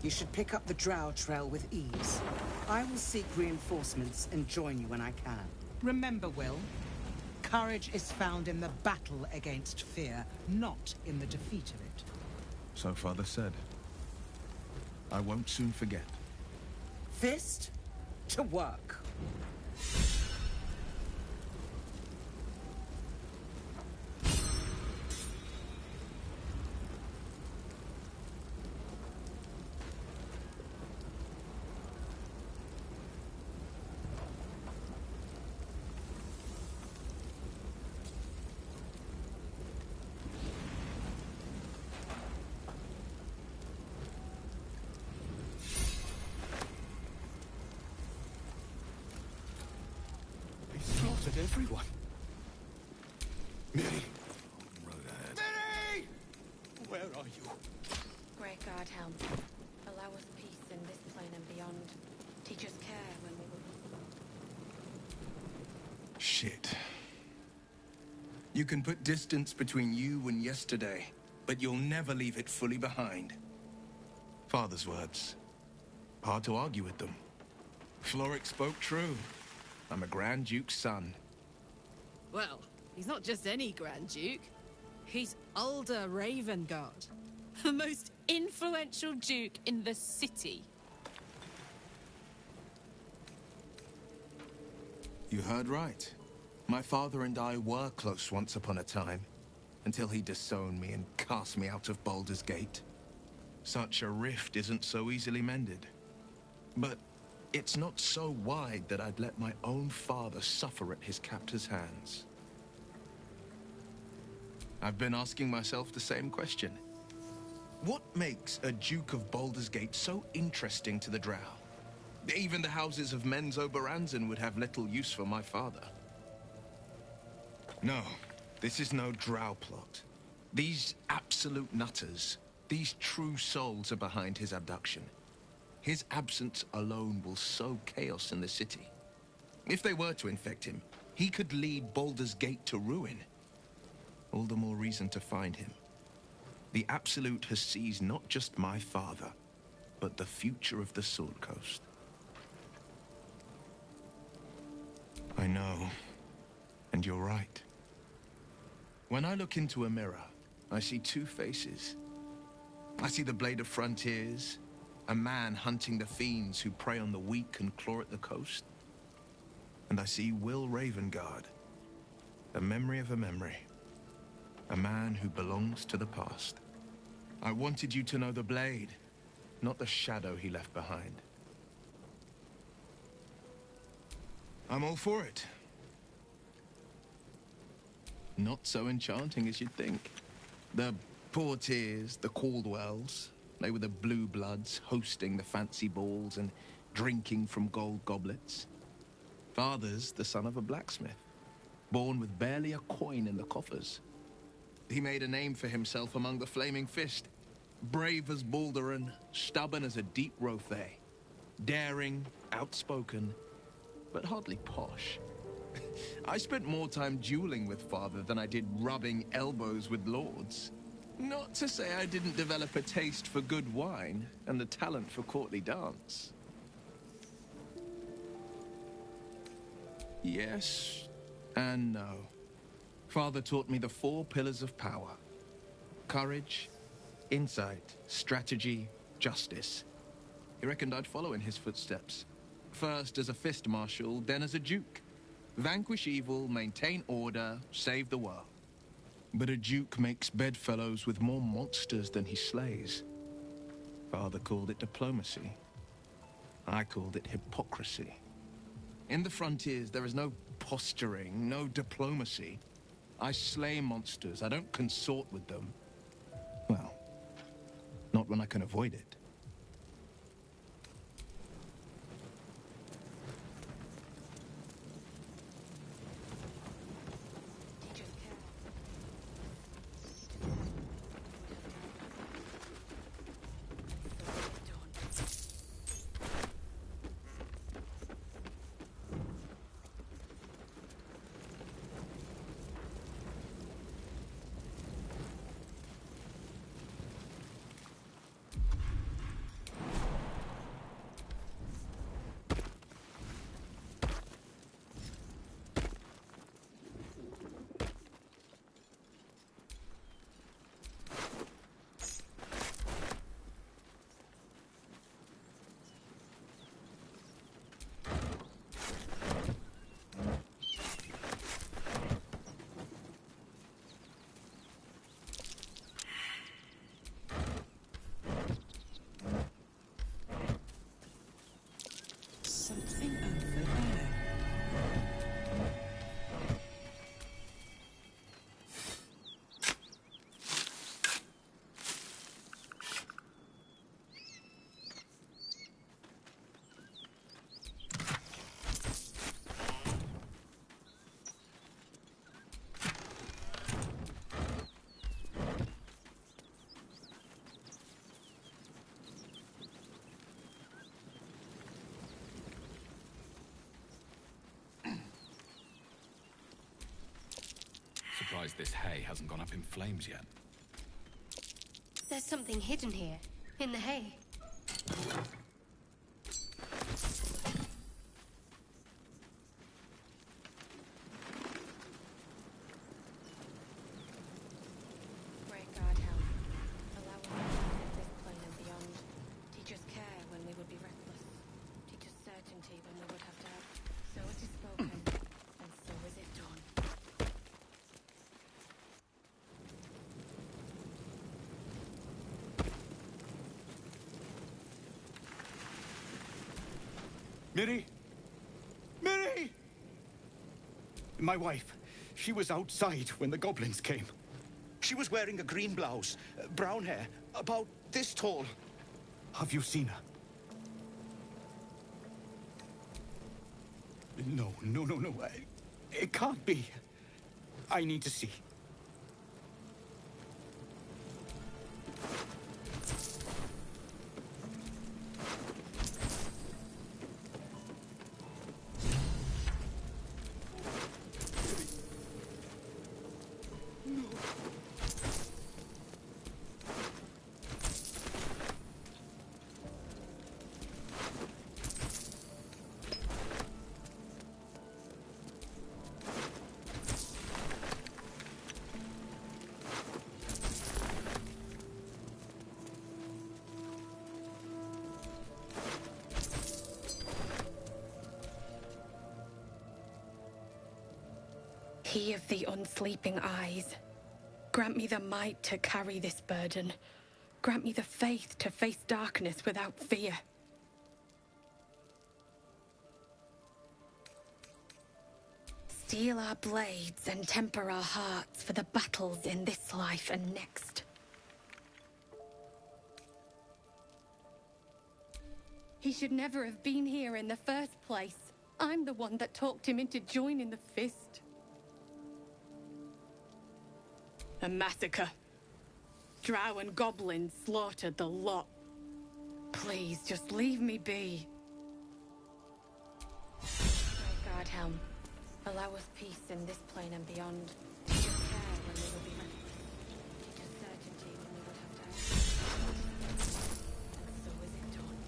You should pick up the Drow trail with ease. I will seek reinforcements and join you when I can. Remember, Will, courage is found in the battle against fear, not in the defeat of it. So Father said. I won't soon forget. Fist to work. Everyone. Miri! Miri! Where are you? Great God, helm. Allow us peace in this plane and beyond. Teach us care when we will. Shit. You can put distance between you and yesterday, but you'll never leave it fully behind. Father's words. Hard to argue with them. Floric spoke true. I'm a Grand Duke's son. Well, he's not just any Grand Duke. He's Alder Ravengard, the most influential Duke in the city. You heard right. My father and I were close once upon a time, until he disowned me and cast me out of Baldur's Gate. Such a rift isn't so easily mended. But it's not so wide that I'd let my own father suffer at his captor's hands. I've been asking myself the same question. What makes a Duke of Baldur's Gate so interesting to the Drow? Even the houses of Menzo Baranzan would have little use for my father. No, this is no Drow plot. These absolute nutters, these true souls are behind his abduction. His absence alone will sow chaos in the city. If they were to infect him, he could lead Baldur's Gate to ruin. All the more reason to find him. The Absolute has seized not just my father, but the future of the Sword Coast. I know, and you're right. When I look into a mirror, I see two faces. I see the Blade of Frontiers, a man hunting the fiends who prey on the weak and claw at the coast. And I see Wyll Ravengard, a memory of a memory. A man who belongs to the past. I wanted you to know the Blade, not the shadow he left behind. I'm all for it. Not so enchanting as you'd think. The Portiers, the Caldwells, they were the blue bloods hosting the fancy balls and drinking from gold goblets. Father's the son of a blacksmith, born with barely a coin in the coffers. He made a name for himself among the Flaming Fist. Brave as Baldur, stubborn as a deep Rothay. Daring, outspoken, but hardly posh. I spent more time dueling with Father than I did rubbing elbows with lords. Not to say I didn't develop a taste for good wine and the talent for courtly dance. Yes and no. Father taught me the 4 pillars of power. Courage, insight, strategy, justice. He reckoned I'd follow in his footsteps. First as a fist marshal, then as a duke. Vanquish evil, maintain order, save the world. But a duke makes bedfellows with more monsters than he slays. Father called it diplomacy. I called it hypocrisy. In the frontiers, there is no posturing, no diplomacy. I slay monsters, I don't consort with them. Well, not when I can avoid it. Something over there. Surprised this hay hasn't gone up in flames yet. There's something hidden here, in the hay. Great God, help. Allow us to live this plane and beyond. Teach us care when we would be reckless. Teach us certainty when we would have doubt. So it is spoken, and so is it done. Miri! Miri! My wife, she was outside when the goblins came. She was wearing a green blouse, brown hair, about this tall. Have you seen her? No. It can't be. I need to see. He of the unsleeping eyes, grant me the might to carry this burden. Grant me the faith to face darkness without fear. Steel our blades and temper our hearts for the battles in this life and next. He should never have been here in the first place. I'm the one that talked him into joining the Fist. A massacre. Drow and goblins slaughtered the lot. Please, just leave me be. Great God, Helm. Allow us peace in this plane and beyond. Teach us care when we will be reckless. Teach us certainty when we would have doubt. And so is it done.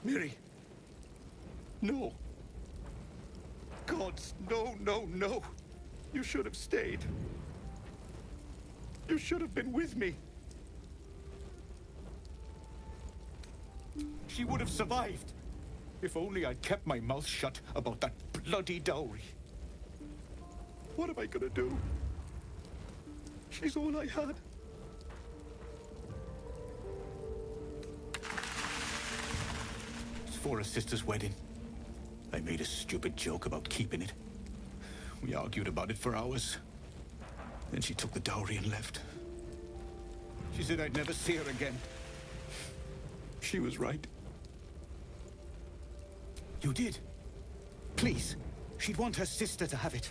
Miri. No. Gods, no, no, no. You should have stayed. You should have been with me. She would have survived. If only I'd kept my mouth shut about that bloody dowry. What am I gonna do? She's all I had. It's for a sister's wedding. I made a stupid joke about keeping it. We argued about it for hours. Then she took the dowry and left. She said I'd never see her again. She was right. You did? Please. She'd want her sister to have it.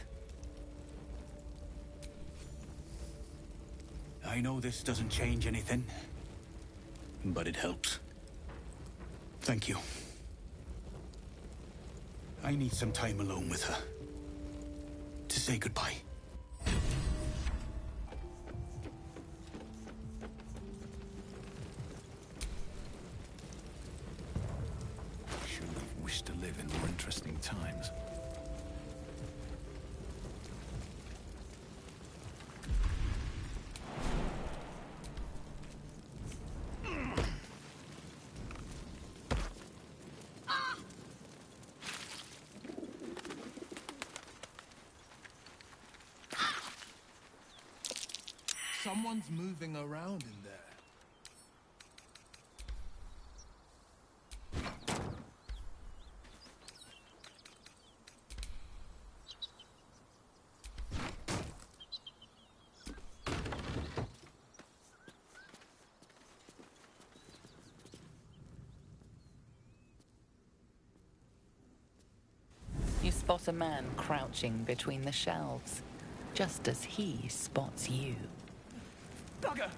I know this doesn't change anything, but it helps. Thank you. I need some time alone with her to say goodbye. Should have wished to live in more interesting times. Someone's moving around in there. You spot a man crouching between the shelves, just as he spots you. Bugger!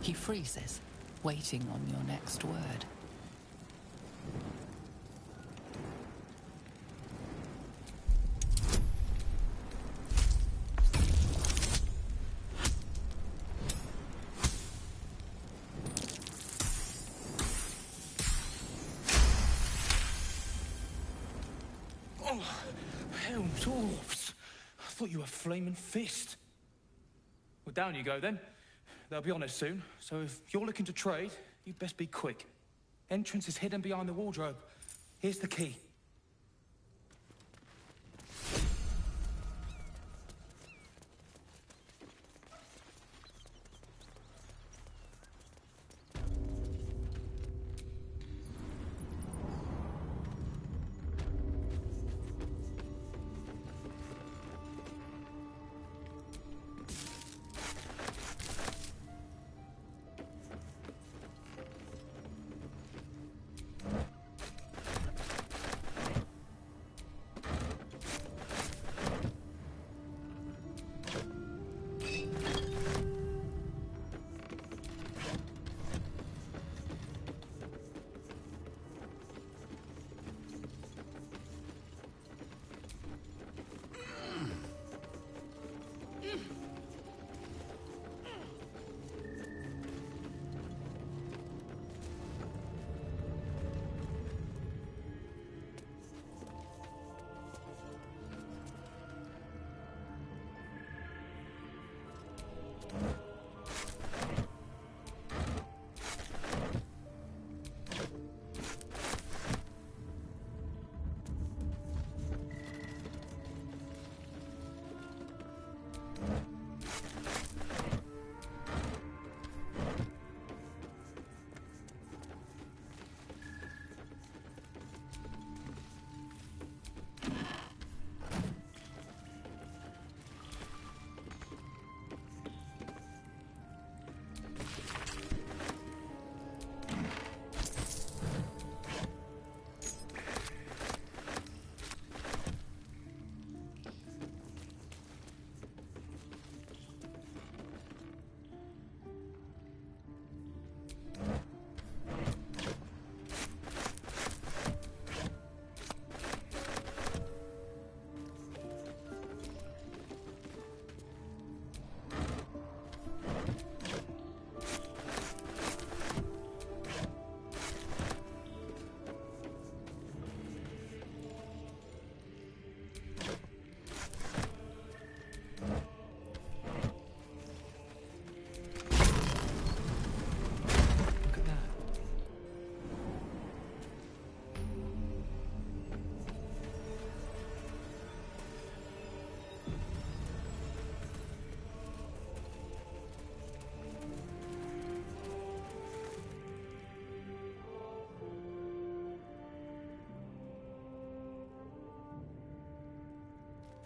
He freezes, waiting on your next word. Hell, dwarves! I thought you were Flaming Fist. Well, down you go then. They'll be on us soon, so if you're looking to trade, you'd best be quick. Entrance is hidden behind the wardrobe. Here's the key.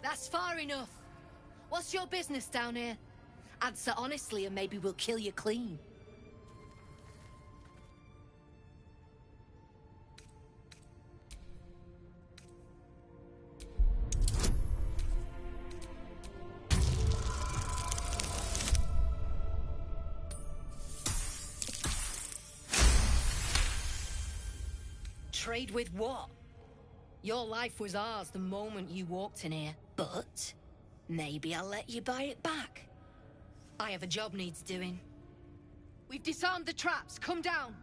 That's far enough. What's your business down here? Answer honestly and maybe we'll kill you clean. Trade with what? Your life was ours the moment you walked in here, but maybe I'll let you buy it back. I have a job needs doing. We've disarmed the traps. Come down.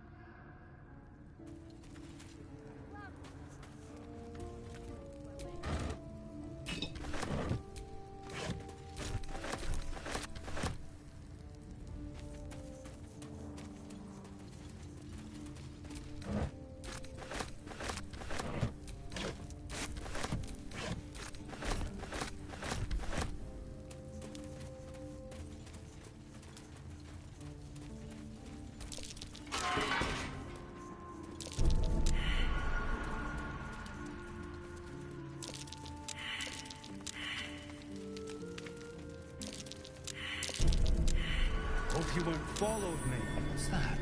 Hope you won't follow me. What's that?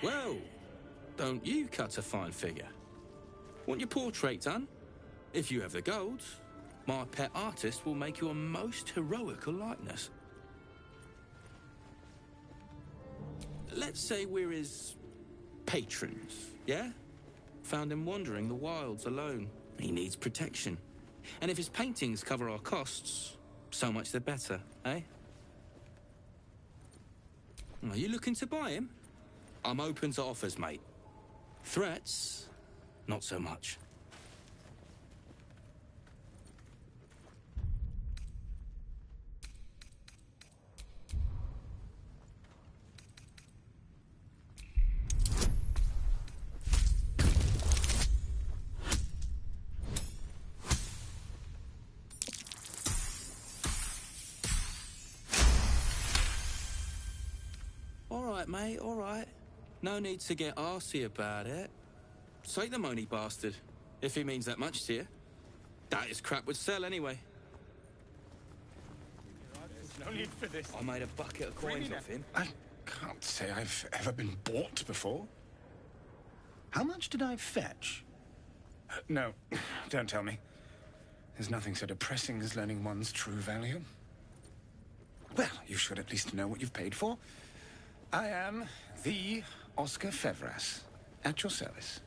Well, don't you cut a fine figure? Want your portrait done? If you have the gold, my pet artist will make you a most heroical likeness. Let's say we're his patrons, yeah? Found him wandering the wilds alone. He needs protection. And if his paintings cover our costs, so much the better, eh? Are you looking to buy him? I'm open to offers, mate. Threats, not so much. Mate, all right. No need to get arsey about it. Say the money bastard, if he means that much to you. That is crap would sell anyway. No need for this. I made a bucket of coins off him. I can't say I've ever been bought before. How much did I fetch? No, don't tell me. There's nothing so depressing as learning one's true value. Well, you should at least know what you've paid for. I am the Oscar Fevras, at your service.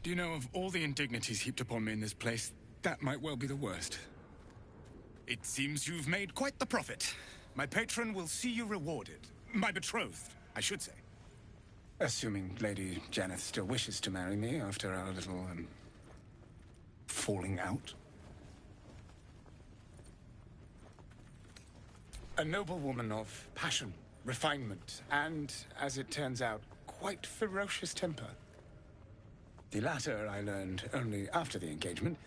Do you know, of all the indignities heaped upon me in this place, that might well be the worst. It seems you've made quite the profit. My patron will see you rewarded. My betrothed, I should say. Assuming Lady Janeth still wishes to marry me after our little, falling out. A noble woman of passion, refinement, and, as it turns out, quite ferocious temper. The latter I learned only after the engagement,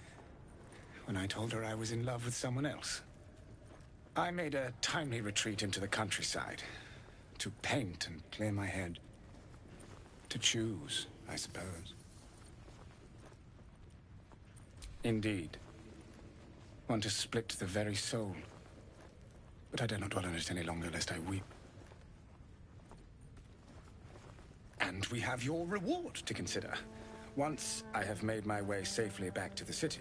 when I told her I was in love with someone else. I made a timely retreat into the countryside, to paint and clear my head. To choose, I suppose. Indeed. One to split the very soul. But I dare not dwell on it any longer, lest I weep. And we have your reward to consider, once I have made my way safely back to the city.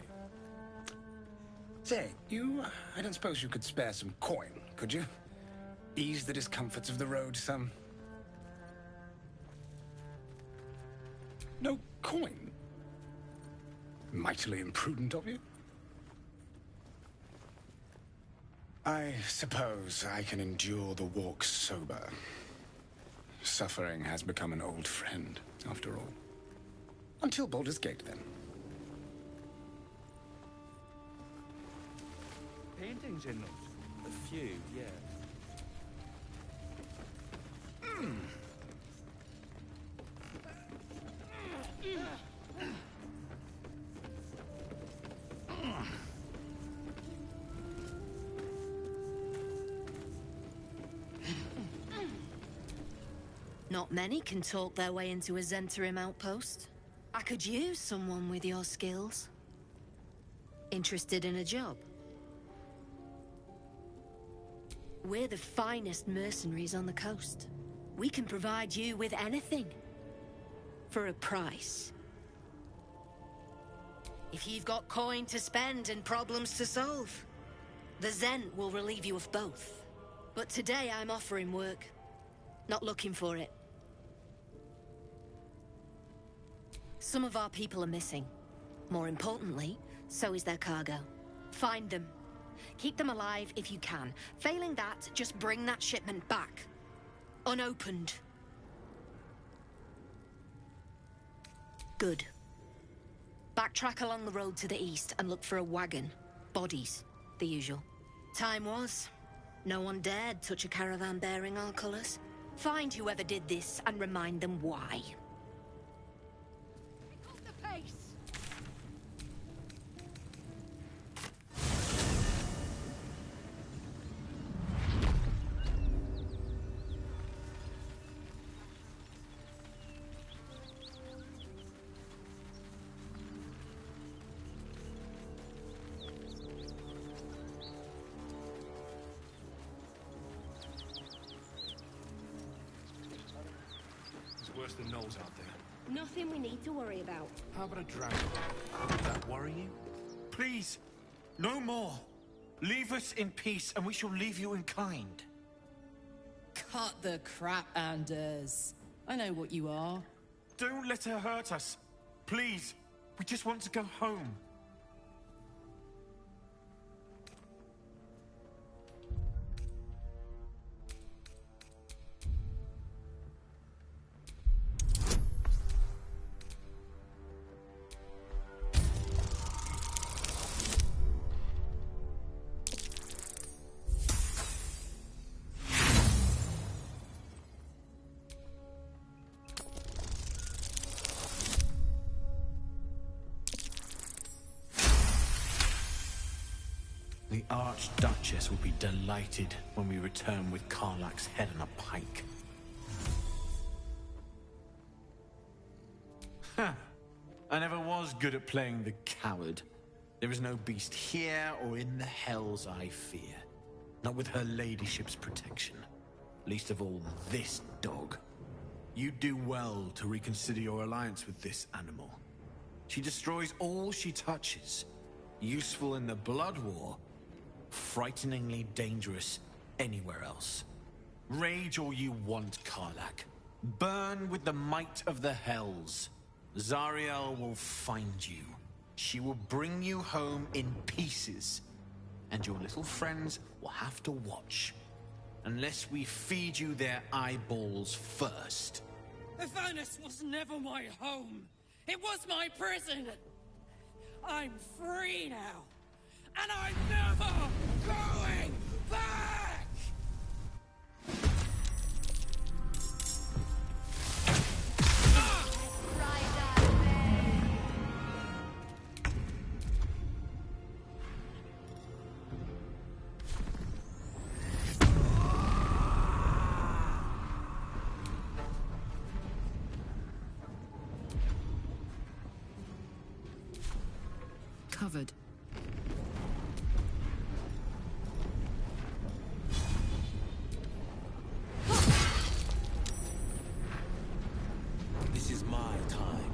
Say, I don't suppose you could spare some coin, could you? Ease the discomforts of the road some. No coin? Mightily imprudent of you. I suppose I can endure the walk sober. Suffering has become an old friend, after all. Until Baldur's Gate, then. Paintings in them? A few, yeah. Not many can talk their way into a Zhentarim outpost. I could use someone with your skills. Interested in a job? We're the finest mercenaries on the coast. We can provide you with anything. For a price. If you've got coin to spend and problems to solve, the Zhent will relieve you of both. But today I'm offering work. Not looking for it. Some of our people are missing. More importantly, so is their cargo. Find them. Keep them alive if you can. Failing that, just bring that shipment back. Unopened. Good. Backtrack along the road to the east and look for a wagon. Bodies. The usual. Time was. No one dared touch a caravan bearing our colors. Find whoever did this and remind them why. Pick up the pace! Worse than gnolls out there. Nothing we need to worry about. How about a dragon? Would that worry you? Please, no more. Leave us in peace, and we shall leave you in kind. Cut the crap, Anders. I know what you are. Don't let her hurt us. Please, we just want to go home. The Archduchess will be delighted when we return with Karlach's head on a pike. Huh. I never was good at playing the coward. There is no beast here or in the hells I fear. Not with her ladyship's protection. Least of all, this dog. You do well to reconsider your alliance with this animal. She destroys all she touches. Useful in the blood war. Frighteningly dangerous anywhere else. Rage all you want, Karlach. Burn with the might of the hells. Zariel will find you. She will bring you home in pieces. And your little friends will have to watch. Unless we feed you their eyeballs first. Avernus was never my home. It was my prison. I'm free now. And I'm never going back! Covered. This is my time.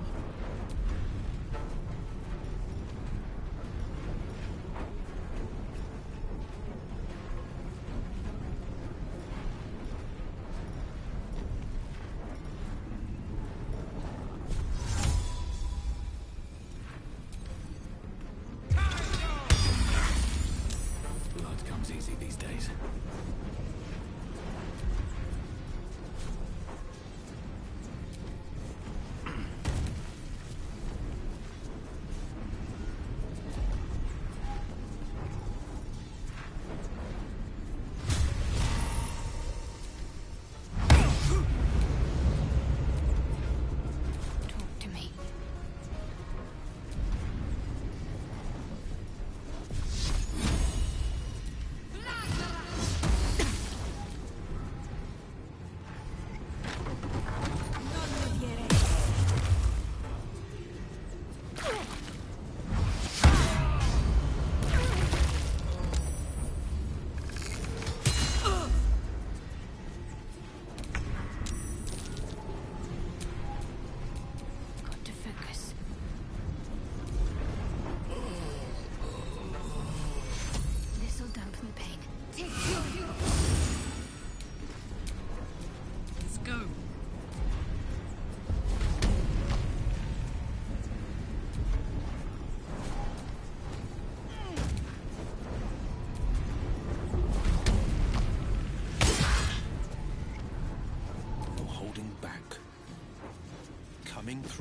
Come!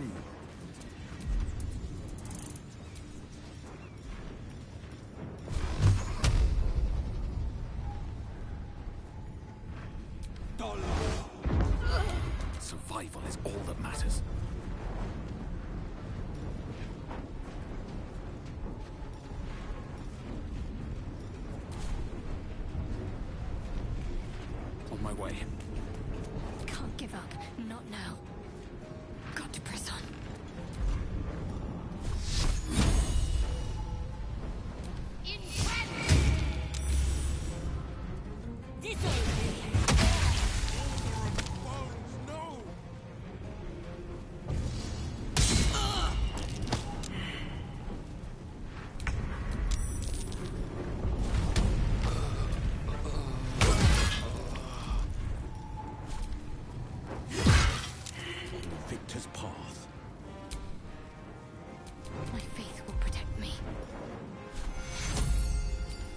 true. Survival is all that matters. On my way. Can't give up. Not now. Got to press on. Victor's path. My faith will protect me.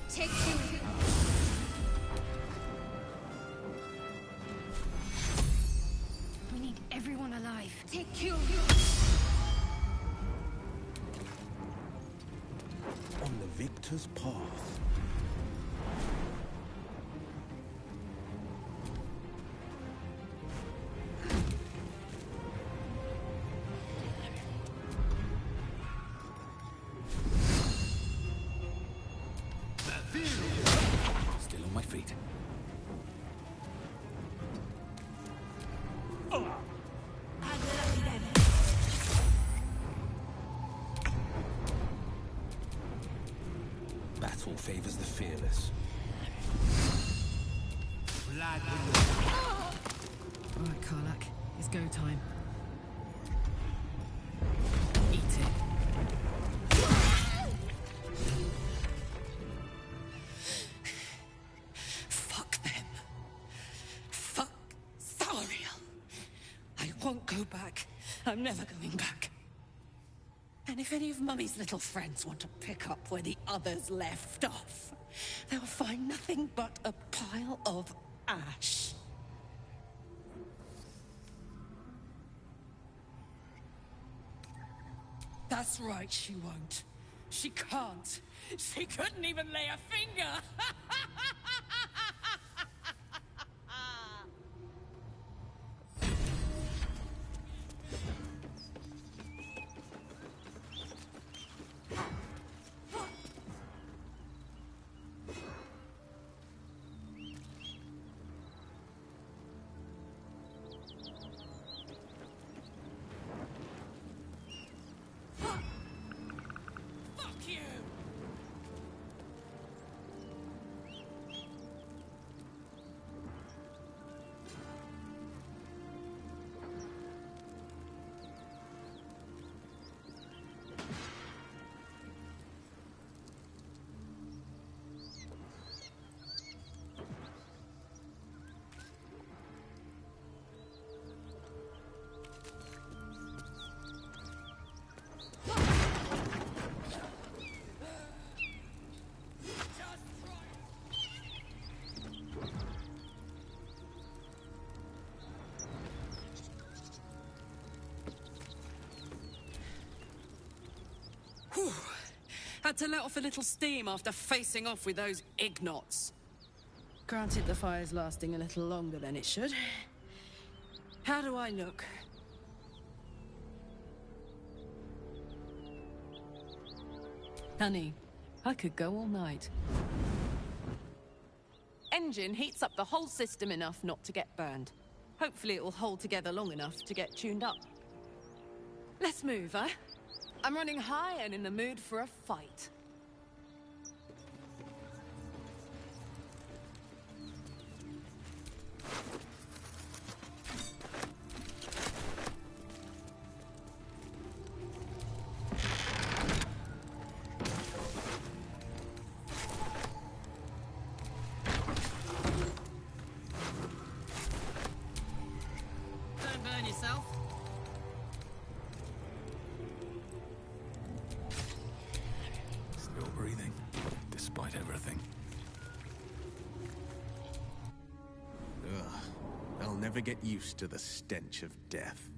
Take two. We need everyone alive. Take two. On the victor's path. Still on my feet. Battle favors the fearless. All right, Karlach. It's go time. Eat it. Fuck them. Fuck Thariel. I won't go back. I'm never going back. And if any of Mummy's little friends want to pick up where the others left off, they'll find nothing but a pile of ash. That's right, she won't. She can't. She couldn't even lay a finger. Fuck you! Whew. Had to let off a little steam after facing off with those ignots. Granted, the fire's lasting a little longer than it should. How do I look? Honey, I could go all night. Engine heats up the whole system enough not to get burned. Hopefully it will hold together long enough to get tuned up. Let's move, huh? I'm running high and in the mood for a fight. Don't burn yourself. Still breathing, despite everything. Ugh. I'll never get used to the stench of death.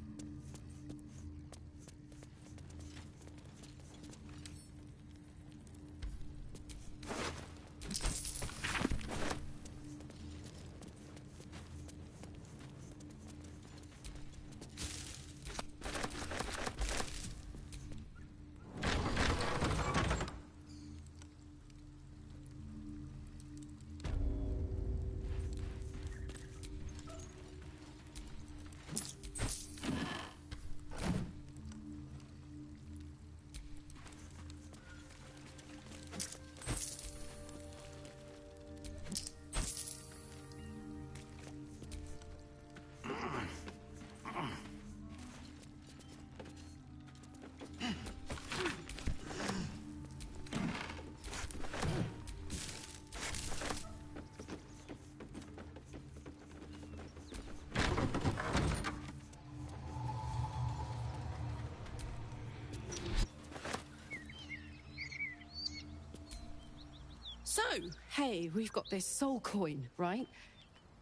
So, hey, we've got this soul coin, right?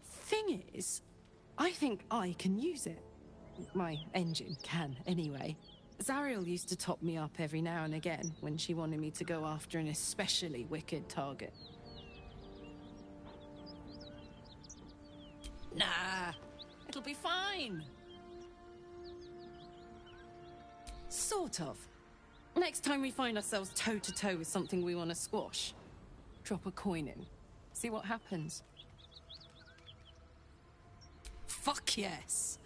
Thing is, I think I can use it. My engine can, anyway. Zariel used to top me up every now and again when she wanted me to go after an especially wicked target. Nah, it'll be fine. Sort of. Next time we find ourselves toe-to-toe with something we want to squash, drop a coin in. See what happens. Fuck yes!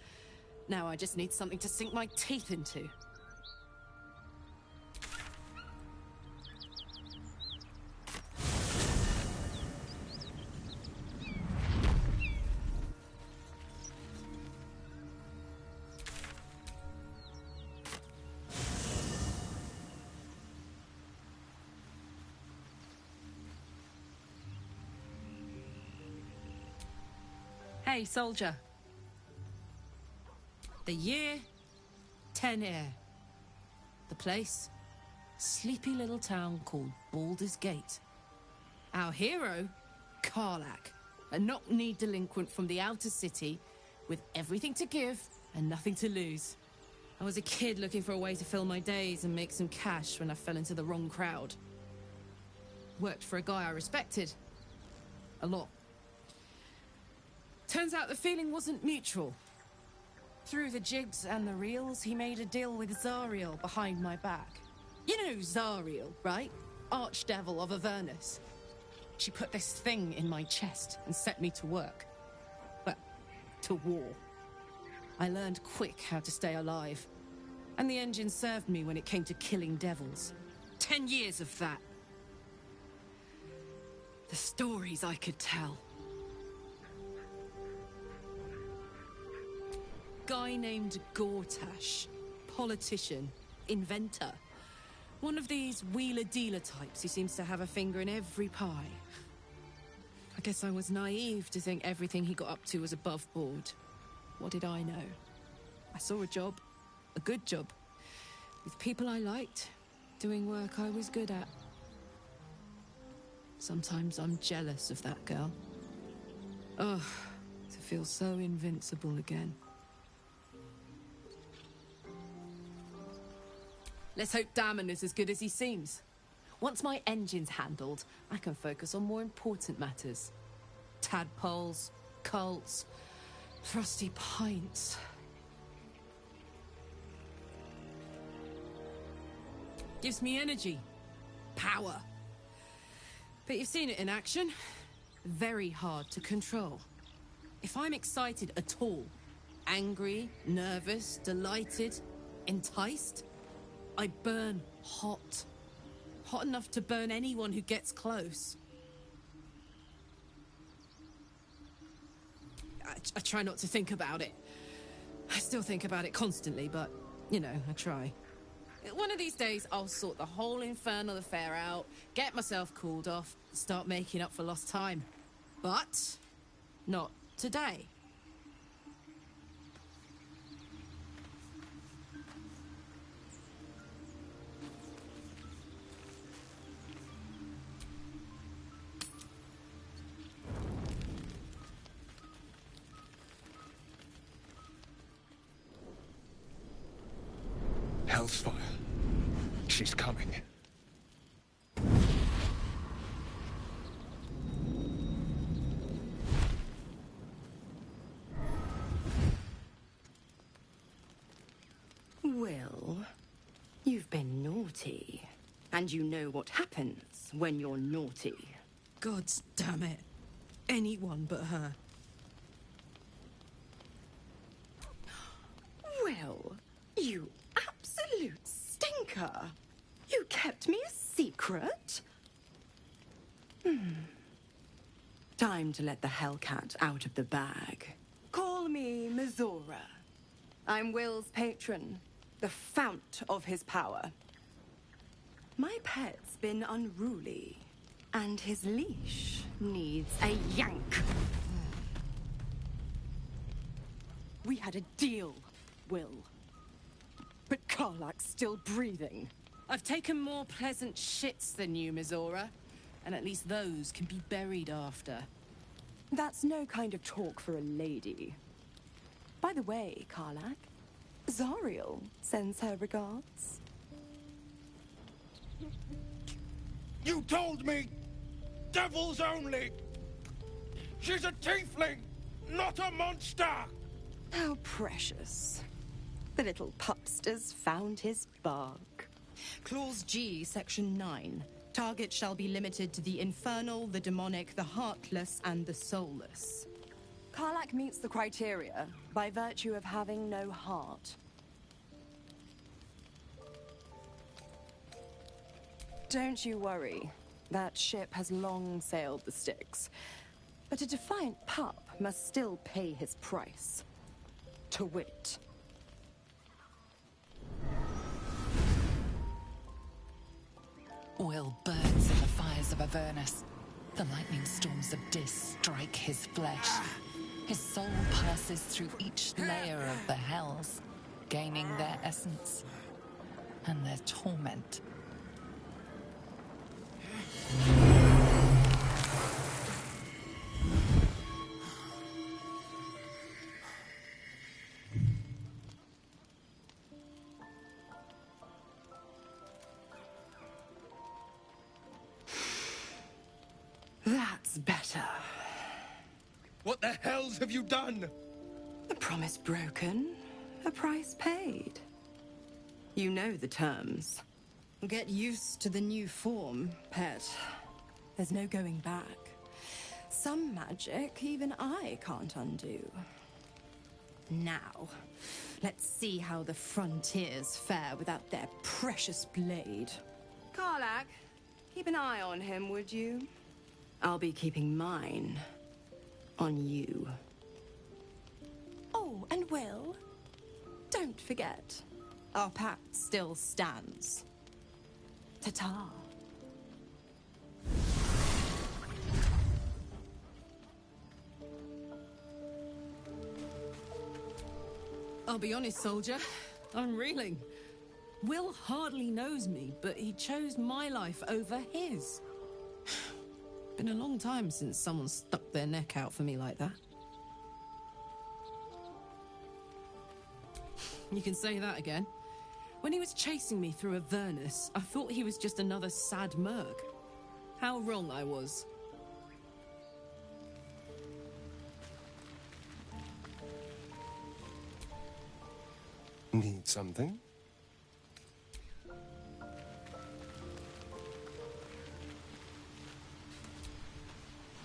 Now I just need something to sink my teeth into. Hey, soldier. The year, 10 air. The place, sleepy little town called Baldur's Gate. Our hero, Karlach, a knock-knee delinquent from the outer city with everything to give and nothing to lose. I was a kid looking for a way to fill my days and make some cash when I fell into the wrong crowd. Worked for a guy I respected. A lot. Turns out the feeling wasn't mutual. Through the jigs and the reels, he made a deal with Zariel behind my back. You know Zariel, right? Archdevil of Avernus. She put this thing in my chest and set me to work. Well, to war. I learned quick how to stay alive. And the engine served me when it came to killing devils. 10 years of that. The stories I could tell. Guy named Gortash, politician, inventor. One of these wheeler-dealer types who seems to have a finger in every pie. I guess I was naive to think everything he got up to was above board. What did I know? I saw a job, a good job, with people I liked, doing work I was good at. Sometimes I'm jealous of that girl. Ugh, to feel so invincible again. Let's hope Damon is as good as he seems. Once my engine's handled, I can focus on more important matters. Tadpoles, cults, frosty pints. Gives me energy, power. But you've seen it in action. Very hard to control. If I'm excited at all, angry, nervous, delighted, enticed, I burn hot. Hot enough to burn anyone who gets close. I try not to think about it. I still think about it constantly, but, you know, I try. One of these days, I'll sort the whole infernal affair out, get myself cooled off, start making up for lost time. But not today. Hellsfire. She's coming. Well, you've been naughty. And you know what happens when you're naughty. God damn it. Anyone but her. Well, you absolute stinker. You kept me a secret? Time to let the Hellcat out of the bag. Call me Mizora. I'm Wyll's patron, the fount of his power. My pet's been unruly, and his leash needs a yank. We had a deal, Wyll. But Karlach's still breathing. I've taken more pleasant shits than you, Mizora. and at least those can be buried after. That's no kind of talk for a lady. By the way, Karlach, Zariel sends her regards. You told me! Devils only! She's a tiefling, not a monster! How precious. The little pupster's found his bark. Clause G, Section 9. Target shall be limited to the infernal, the demonic, the heartless, and the soulless. Karlach meets the criteria by virtue of having no heart. Don't you worry. That ship has long sailed the Styx. But a defiant pup must still pay his price. To wit. Wyll burns in the fires of Avernus. The lightning storms of Dis strike his flesh. His soul passes through each layer of the hells, gaining their essence and their torment. That's better. What the hells have you done? A promise broken, a price paid. You know the terms. Get used to the new form, pet. There's no going back. Some magic even I can't undo. Now, let's see how the frontiers fare without their precious blade. Karlach, keep an eye on him, would you? I'll be keeping mine on you. Oh, and Wyll, don't forget, our pact still stands. Ta-ta. I'll be honest, soldier. I'm reeling. Wyll hardly knows me, but he chose my life over his. Been a long time since someone stuck their neck out for me like that. You can say that again. When he was chasing me through Avernus, I thought he was just another sad merc. How wrong I was. Need something?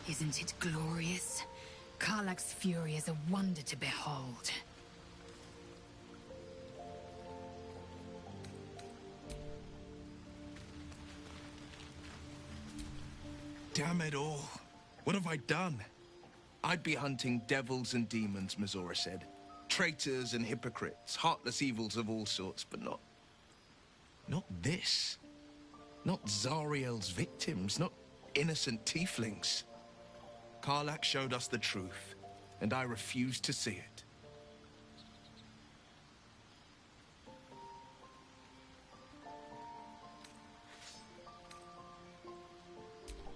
Isn't it glorious? Karlach's fury is a wonder to behold. Damn it all. What have I done? I'd be hunting devils and demons, Mizora said. Traitors and hypocrites, heartless evils of all sorts, but not this. Not Zariel's victims, not innocent tieflings. Karlach showed us the truth, and I refused to see it.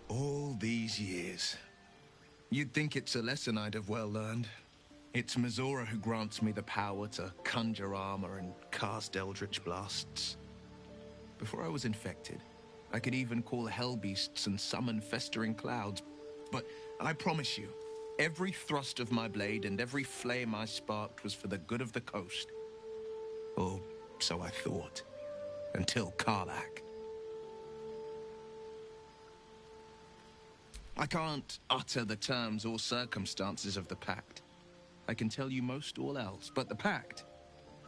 All these years. You'd think it's a lesson I'd have well learned. It's Mizora who grants me the power to conjure armor and cast eldritch blasts. Before I was infected, I could even call hell beasts and summon festering clouds. But I promise you, every thrust of my blade and every flame I sparked was for the good of the coast. Or so I thought. Until Karlach. I can't utter the terms or circumstances of the Pact. I can tell you most all else, but the Pact,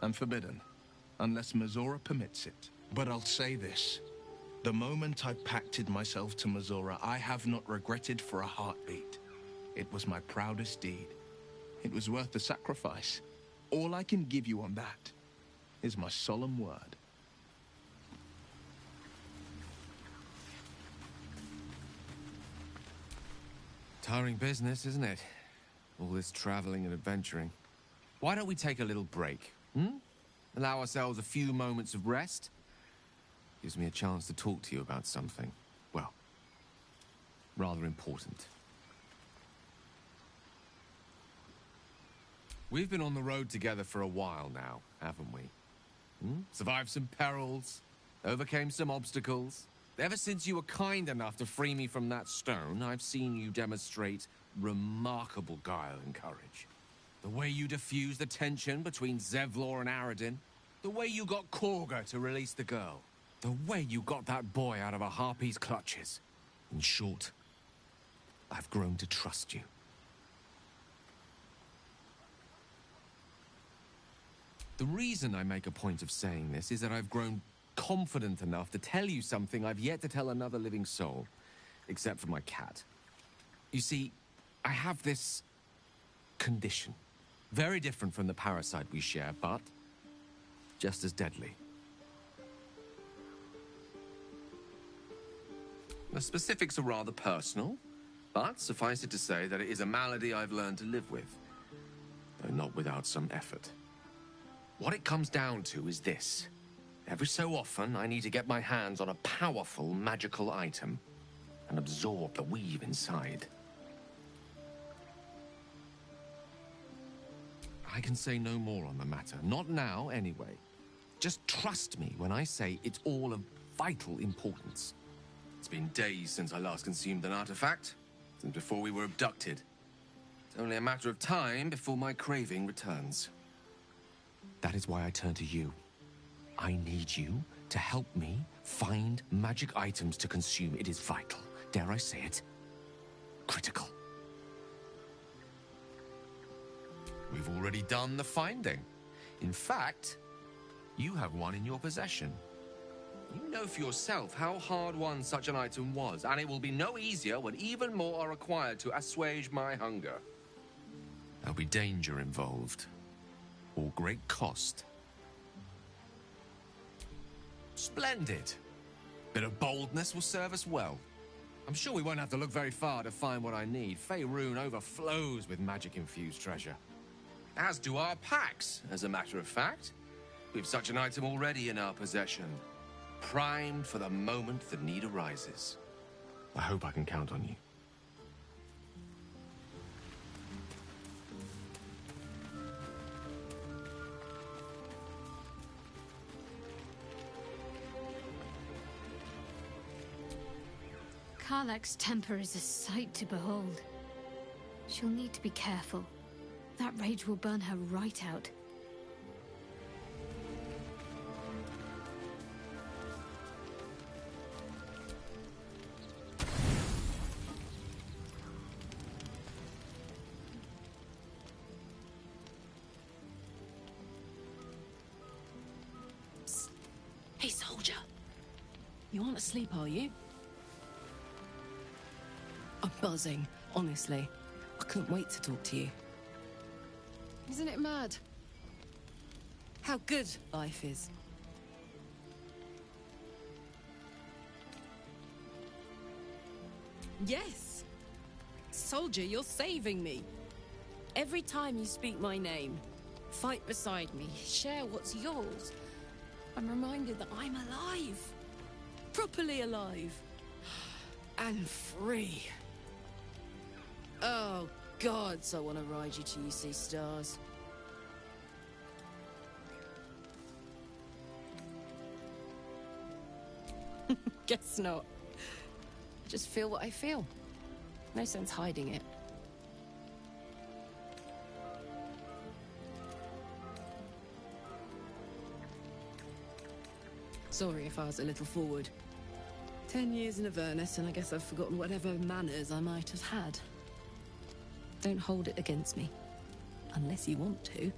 I'm forbidden, unless Mizora permits it. But I'll say this. The moment I pacted myself to Mizora, I have not regretted for a heartbeat. It was my proudest deed. It was worth the sacrifice. All I can give you on that is my solemn word. Tiring business, isn't it? All this traveling and adventuring. Why don't we take a little break, Allow ourselves a few moments of rest? Gives me a chance to talk to you about something, well, rather important. We've been on the road together for a while now, haven't we? Survived some perils, overcame some obstacles. Ever since you were kind enough to free me from that stone, I've seen you demonstrate remarkable guile and courage. The way you diffused the tension between Zevlor and Aradin. The way you got Korga to release the girl. The way you got that boy out of a harpy's clutches. In short, I've grown to trust you. The reason I make a point of saying this is that I've grown confident enough to tell you something I've yet to tell another living soul, except for my cat. You see, I have this condition. Very different from the parasite we share, but just as deadly. The specifics are rather personal, but suffice it to say that it is a malady I've learned to live with, though not without some effort. What it comes down to is this. Every so often, I need to get my hands on a powerful magical item and absorb the weave inside. I can say no more on the matter. Not now, anyway. Just trust me when I say it's all of vital importance. It's been days since I last consumed an artifact, since before we were abducted. It's only a matter of time before my craving returns. That is why I turn to you. I need you to help me find magic items to consume. It is vital. Dare I say it? Critical. We've already done the finding. In fact, you have one in your possession. You know for yourself how hard-won such an item was, and it will be no easier when even more are required to assuage my hunger. There'll be danger involved, or great cost. Splendid. Bit of boldness will serve us well. I'm sure we won't have to look very far to find what I need. Faerun overflows with magic-infused treasure. As do our packs, as a matter of fact. We've such an item already in our possession. Primed for the moment the need arises. I hope I can count on you. Karlach's temper is a sight to behold. She'll need to be careful. That rage will burn her right out. Psst. Hey, soldier. You aren't asleep, are you? I'm buzzing, honestly. I couldn't wait to talk to you. Isn't it mad? How good life is. Yes! Soldier, you're saving me. Every time you speak my name, fight beside me, share what's yours, I'm reminded that I'm alive. Properly alive. And free. Oh, gods, I want to ride you till you see stars. Guess not. Just feel what I feel. No sense hiding it. Sorry if I was a little forward. 10 years in Avernus, and I guess I've forgotten whatever manners I might have had. Don't hold it against me. Unless you want to.